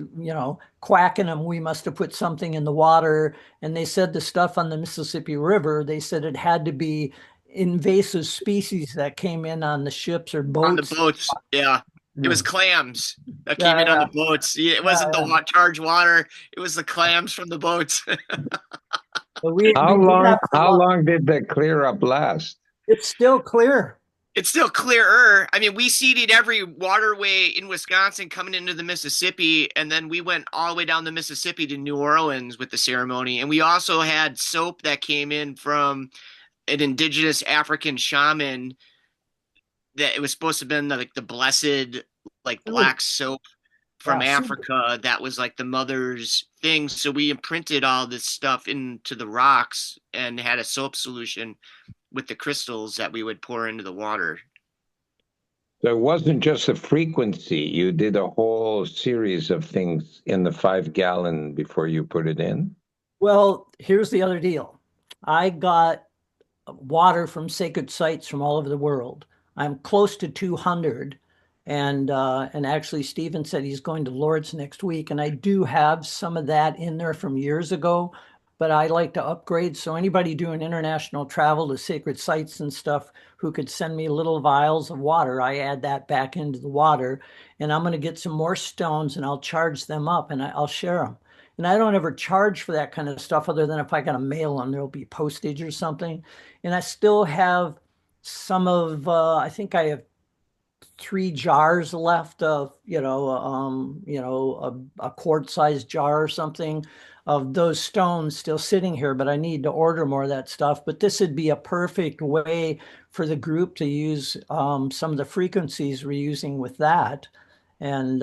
quacking them. We must have put something in the water. And they said the stuff on the Mississippi River, they said it had to be invasive species that came in on the ships or On the boats. boats. Yeah. It was clams that came Yeah, in on the boats. It wasn't the charged water. It was the clams from the boats. But we How did long? have How long did the clear up last? It's still clear. It's still clearer. I mean, we seeded every waterway in Wisconsin coming into the Mississippi, and then we went all the way down the Mississippi to New Orleans with the ceremony. And we also had soap that came in from an indigenous African shaman that it was supposed to have been like the blessed, like black soap from Africa that was like the mother's thing. So we imprinted all this stuff into the rocks and had a soap solution with the crystals that we would pour into the water. So it wasn't just a frequency. You did a whole series of things in the 5-gallon before you put it in. Well, here's the other deal. I got water from sacred sites from all over the world. I'm close to 200. And actually, Stephen said he's going to Lourdes next week. And I do have some of that in there from years ago, but I like to upgrade. So anybody doing international travel to sacred sites and stuff who could send me little vials of water, I add that back into the water. And I'm going to get some more stones and I'll charge them up and I'll share them. And I don't ever charge for that kind of stuff other than if I got to mail them, there'll be postage or something. And I still have some of, I think I have 3 jars left of, a quart-sized jar or something of those stones still sitting here, but I need to order more of that stuff. But this would be a perfect way for the group to use some of the frequencies we're using with that. And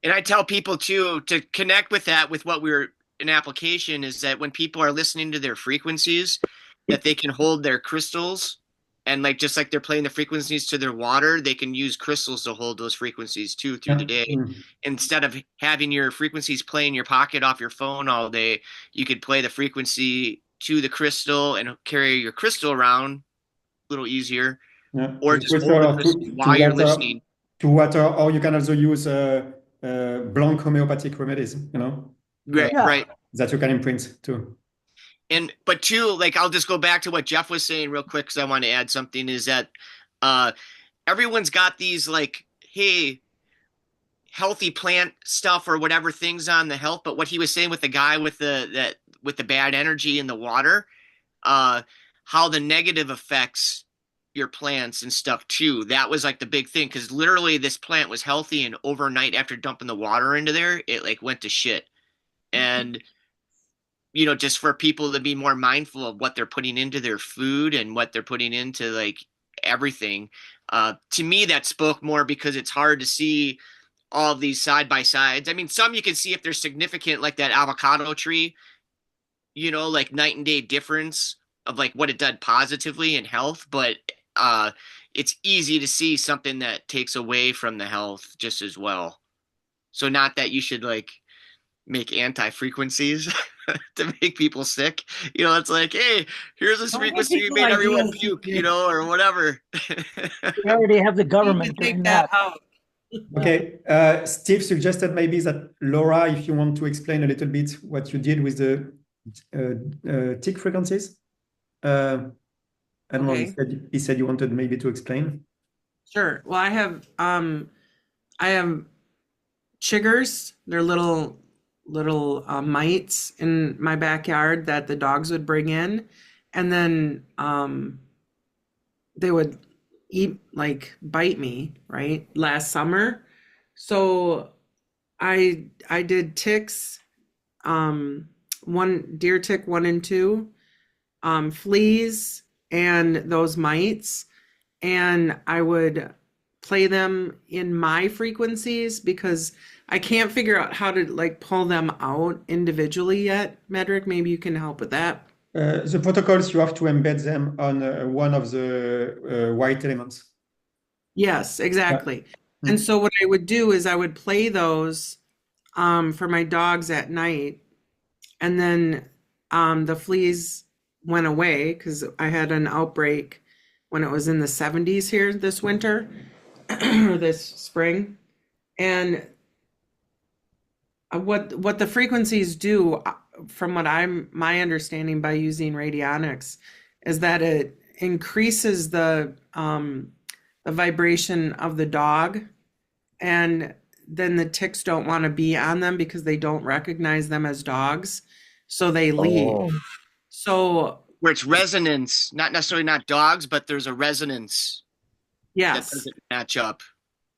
and I tell people too to connect with that with what we're an application is that when people are listening to their frequencies, that they can hold their crystals and like just like they're playing the frequencies to their water, they can use crystals to hold those frequencies too through the day. Instead of having your frequencies play in your pocket off your phone all day, you could play the frequency to the crystal and carry your crystal around a little easier. Or just hold the crystal while you're listening. To water, or you can also use blank homeopathic remedies, Right. That you can imprint too. But too, like I'll just go back to what Jeff was saying real quick because I want to add something is that everyone's got these like, hey, healthy plant stuff or whatever things on the health. But what he was saying with the guy with the bad energy in the water, how the negative affects your plants and stuff too. That was like the big thing because literally this plant was healthy and overnight after dumping the water into there, it like went to shit. And just for people to be more mindful of what they're putting into their food and what they're putting into like everything. To me, that spoke more because it's hard to see all of these side by sides. I mean, some you can see if they're significant, like that avocado tree, like night and day difference of like what it did positively in health. But it's easy to see something that takes away from the health just as well. So not that you should like make anti-frequencies to make people sick. It's like, hey, here's this frequency we made everyone puke, or whatever. We already have the government doing that. Okay. Steve suggested maybe that Laura, if you want to explain a little bit what you did with the tick frequencies. I don't know. He said you wanted maybe to explain. Sure. Well, I have chiggers. They're little mites in my backyard that the dogs would bring in, and then they would bite me right last summer. So I did ticks, one deer tick 1 and 2, fleas and those mites, and I would play them in my frequencies because I can't figure out how to pull them out individually yet. Medrick, maybe you can help with that. The protocols, you have to embed them on one of the white elements. Yes, exactly. Yeah. And so what I would do is I would play those for my dogs at night. And then the fleas went away because I had an outbreak when it was in the 70s here this winter or this spring. And what the frequencies do, from what my understanding by using radionics, is that it increases the vibration of the dog, and then the ticks don't want to be on them because they don't recognize them as dogs, so they leave. Oh. So Where it's resonance, not necessarily not dogs, but there's a resonance that yes, doesn't match up.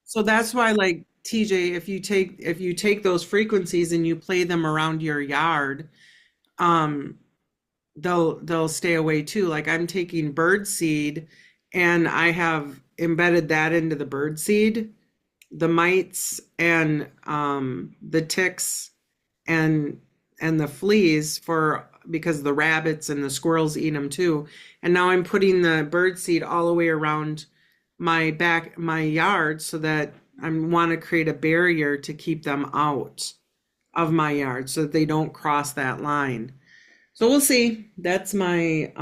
so that's why, like TJ, if you take those frequencies and you play them around your yard, they'll stay away too. Like I'm taking bird seed and I have embedded that into the bird seed, the mites and the ticks and the fleas, because the rabbits and the squirrels eat them too. And now I'm putting the bird seed all the way around my yard so that I want to create a barrier to keep them out of my yard so that they don't cross that line. So we'll see. That's my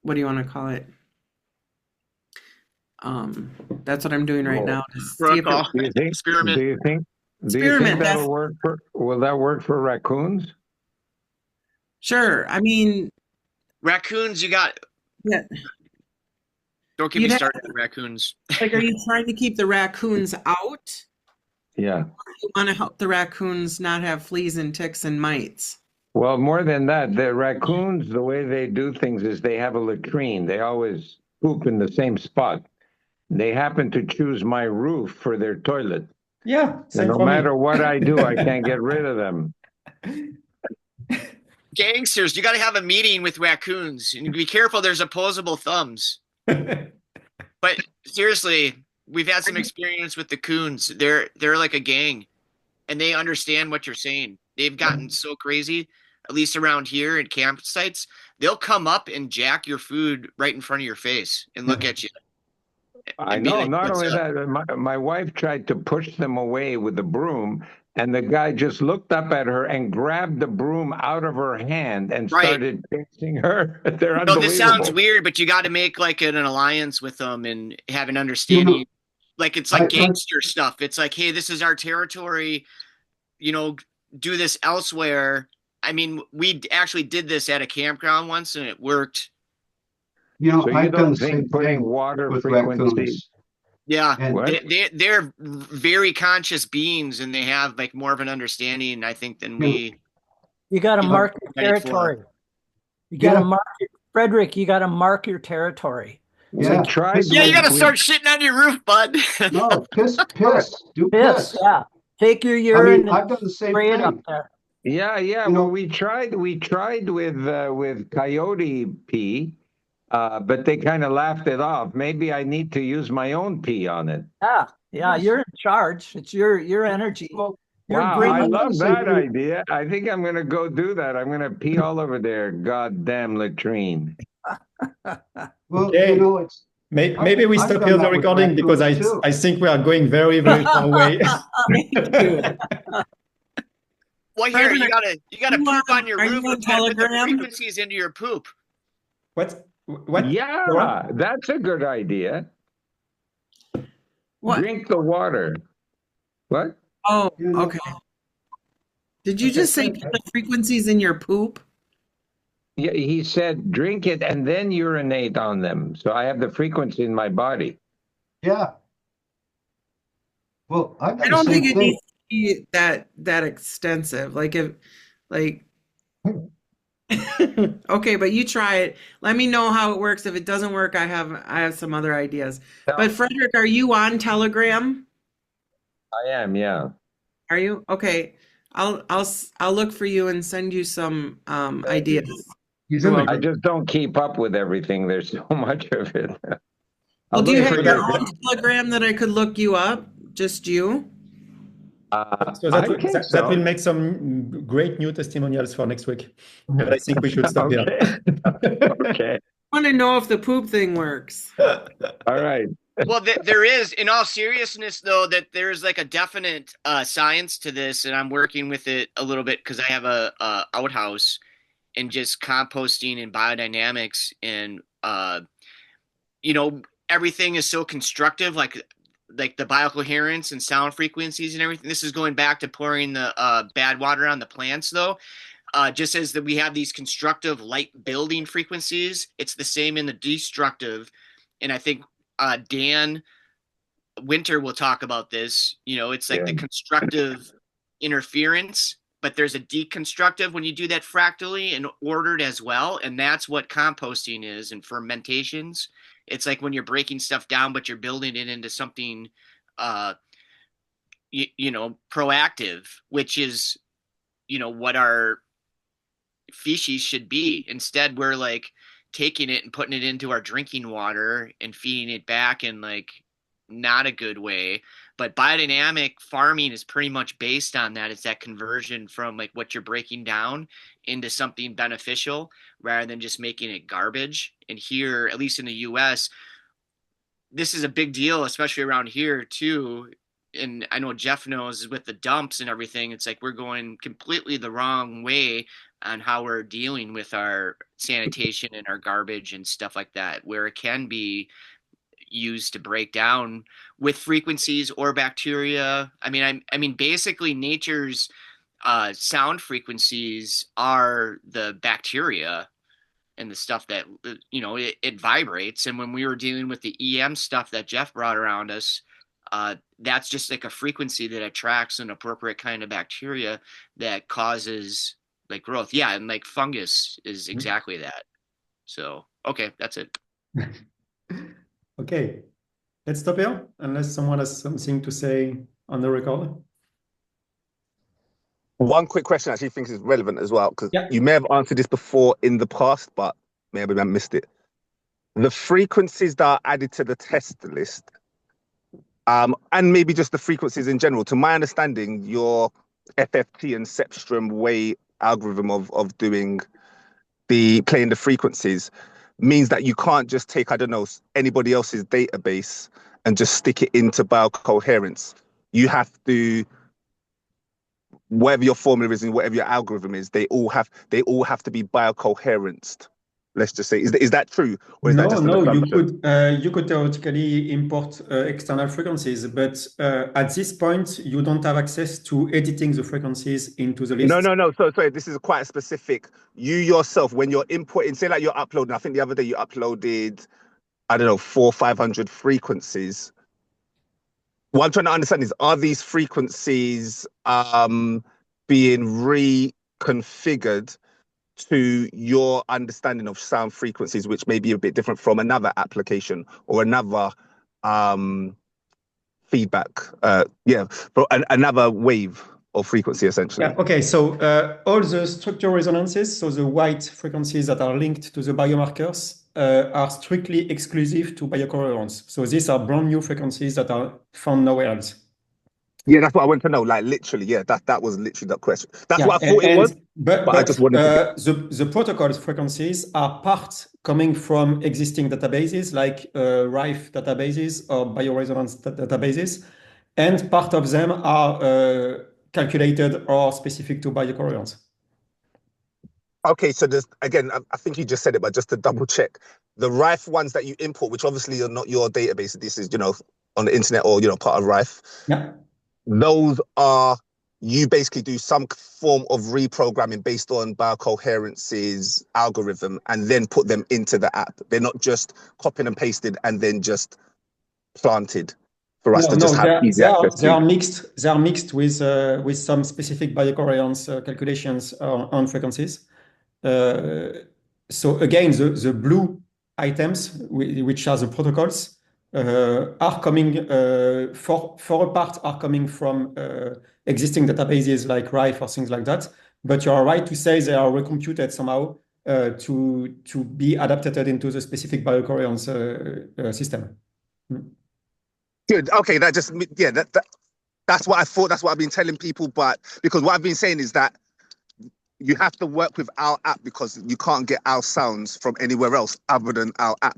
what do you want to call it? That's what I'm doing right now. To see if Protocol. Do you think? Experiment. Do you think Experiment, that'll work for? Will that work for raccoons? Sure. I mean, Raccoons, you got. yeah. Don't get me You'd have- started with raccoons. Like, are you trying to keep the raccoons out? Yeah. You want to help the raccoons not have fleas and ticks and mites? Well, more than that, the raccoons, the way they do things is they have a latrine. They always poop in the same spot. They happen to choose my roof for their toilet. Yeah, And same no for me. matter what I do, I can't get rid of them. Gangsters, you got to have a meeting with raccoons. And be careful, there's opposable thumbs. But seriously, we've had some experience with the coons. They're like a gang, and they understand what you're saying. They've gotten so crazy, at least around here at campsites. They'll come up and jack your food right in front of your face and look at you. I and be know. like, Not "What's only up?" that, my wife tried to push them away with the broom, and the guy just looked up at her and grabbed the broom out of her hand and Right. started chasing her. They're No, unbelievable. this sounds weird, but you got to make like an alliance with them and have an understanding. Like it's like gangster stuff. It's like, hey, this is our territory. Do this elsewhere. I mean, we actually did this at a campground once, and it worked. So you I've done don't the same think putting thing water with frequency? raccoons. Yeah, And What? they're very conscious beings, and they have like more of an understanding, I think, than we. You got to Yeah. mark your Ready for- territory. You got to Yeah. mark Frederick, you got to mark your territory. Yeah. We tried. Yeah, you got to we- start shitting on your roof, bud. No, piss. Do Piss, piss. yeah. Take your I urine mean, I've done the same spray it up thing. there. Yeah. You know- Well, we tried with coyote pee, but they kind of laughed it off. Maybe I need to use my own pee on it. Yeah, Yes. you're in charge. It's your energy. Well, You're Wow, I bringing love same that thing. idea. I think I'm going to go do that. I'm going to pee all over their goddamn latrine. well, Okay. it's Maybe we I've stop done here that the with recording because raccoons, too. I think we are going very, very far away. Well, here you gotta you poop on- on your are you roof. on and put the Telegram? frequencies into your poop. What? Yeah, Laura? that's a good idea. What? Drink the water. What? Oh, You know- okay. Did you just say put the frequencies in your poop? Yeah, he said drink it and then urinate on them. So I have the frequency in my body. Yeah. Well, I've done I don't the same think it thing. needs to be that extensive. Okay, but you try it. Let me know how it works. If it doesn't work, I have some other ideas. But Frederick, are you on Telegram? I am, yeah. Are you? Okay. I'll look for you and send you some ideas. He's in the I group. just don't keep up with everything. There's so much of it. Well, I'll do you look have for your your- own Telegram that I could look you up? Just you? So I that will, think that so. will make some great new testimonials for next week. But I think we should stop Okay. here. Okay. I want to know if the poop thing works. All right. Well, there is, in all seriousness, though, that there's like a definite science to this, and I'm working with it a little bit because I have a outhouse and just composting and biodynamics, and you know, everything is so constructive, like the biocoherence and sound frequencies and everything. This is going back to pouring the bad water on the plants, though. Just as that we have these constructive light building frequencies, it's the same in the destructive. And I think Dan Winter will talk about this. You know, it's like the constructive interference, but there's a deconstructive when you do that fractally and ordered as well. And that's what composting is and fermentations. It's like when you're breaking stuff down, but you're building it into something, you know, proactive, which is, you know, what our species should be. Instead, we're like taking it and putting it into our drinking water and feeding it back in like not a good way. But biodynamic farming is pretty much based on that. It's that conversion from like what you're breaking down into something beneficial rather than just making it garbage. And here, at least in the US, this is a big deal, especially around here too. And I know Jeff knows with the dumps and everything, it's like we're going completely the wrong way on how we're dealing with our sanitation and our garbage and stuff like that, where it can be used to break down with frequencies or bacteria. I mean, basically nature's sound frequencies are the bacteria and the stuff that, you know, it vibrates. And when we were dealing with the EM stuff that Jeff brought around us, that's just like a frequency that attracts an appropriate kind of bacteria that causes like growth. Yeah, and like fungus is exactly that. So, okay, that's it. Okay, let's stop here unless someone has something to say on the record. One quick question I actually think is relevant as well, because Yeah. you may have answered this before in the past, but maybe I missed it. The frequencies that are added to the test list, and maybe just the frequencies in general, to my understanding, your FFT and Cepstrum way algorithm of doing playing the frequencies means that you can't just take, I don't know, anybody else's database and just stick it into BioCoherence. You have to, whatever your formula is and whatever your algorithm is, they all have to be BioCoherenced. Let's just say, is that true, or is that just an assumption? You could theoretically import external frequencies, but at this point you don't have access to editing the frequencies into the list. No. So this is quite specific. You yourself, when you're inputting, say like you're uploading, I think the other day you uploaded, I don't know, 400 or 500 frequencies. What I'm trying to understand is, are these frequencies being reconfigured to your understanding of sound frequencies, which may be a bit different from another application or another feedback? Another wave of frequency, essentially. Yeah, okay, so all the structural resonances, so the white frequencies that are linked to the biomarkers, are strictly exclusive to BioCoherence. So these are brand new frequencies that are found nowhere else. Yeah, that's what I want to know. Like literally, yeah, that was literally the question. That's what I thought it was. But I just wanted to the protocols frequencies are part coming from existing databases like Rife databases or bioresonance databases, and part of them are calculated or specific to BioCoherence. Okay, so there's, again, I think you just said it, but just to double check, the Rife ones that you import, which obviously are not your database, this is, you know, on the internet or, you know, part of Rife. Yeah. Those are, you basically do some form of reprogramming based on BioCoherence's algorithm and then put them into the app. They're not just copied and pasted and then just planted for us just have easy access to. They are mixed with some specific BioCoherence calculations on frequencies. So again, the blue items, which are the protocols, are coming for a part are coming from existing databases like Rife or things like that. But you are right to say they are recomputed somehow to be adapted into the specific BioCoherence system. Good. Okay, that's what I thought. That's what I've been telling people. But because what I've been saying is that you have to work with our app because you can't get our sounds from anywhere else other than our app.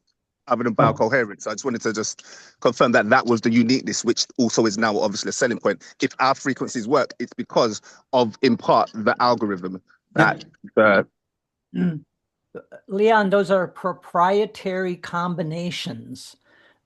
other than BioCoherence. So I just wanted to just confirm that that was the uniqueness, which also is now obviously a selling point. If our frequencies work, it's because of, in part, the algorithm that Leon, those are proprietary combinations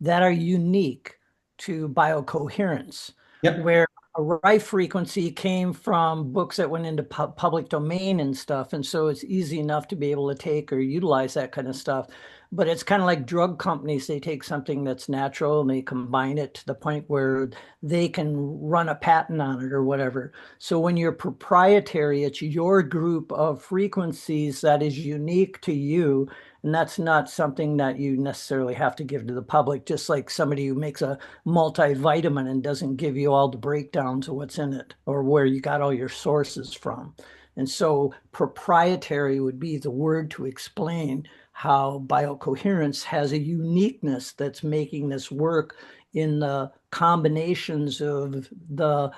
that are unique to BioCoherence, where a Rife frequency came from books that went into public domain and stuff. And so it's easy enough to be able to take or utilize that kind of stuff. But it's kind of like drug companies. They take something that's natural and they combine it to the point where they can run a patent on it or whatever. So when you're proprietary, it's your group of frequencies that is unique to you. And that's not something that you necessarily have to give to the public, just like somebody who makes a multivitamin and doesn't give you all the breakdowns of what's in it or where you got all your sources from. And so proprietary would be the word to explain how BioCoherence has a uniqueness that's making this work in the combinations of the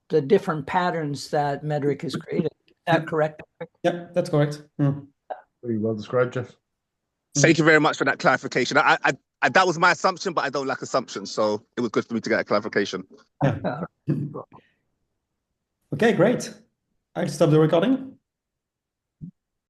different patterns that Medrick has created. Is that correct? Yep, that's correct. Very well described, Jeff. Thank you very much for that clarification. I that was my assumption, but I don't like assumptions, so it was good for me to get a clarification. Yeah. Okay, great. I'll stop the recording.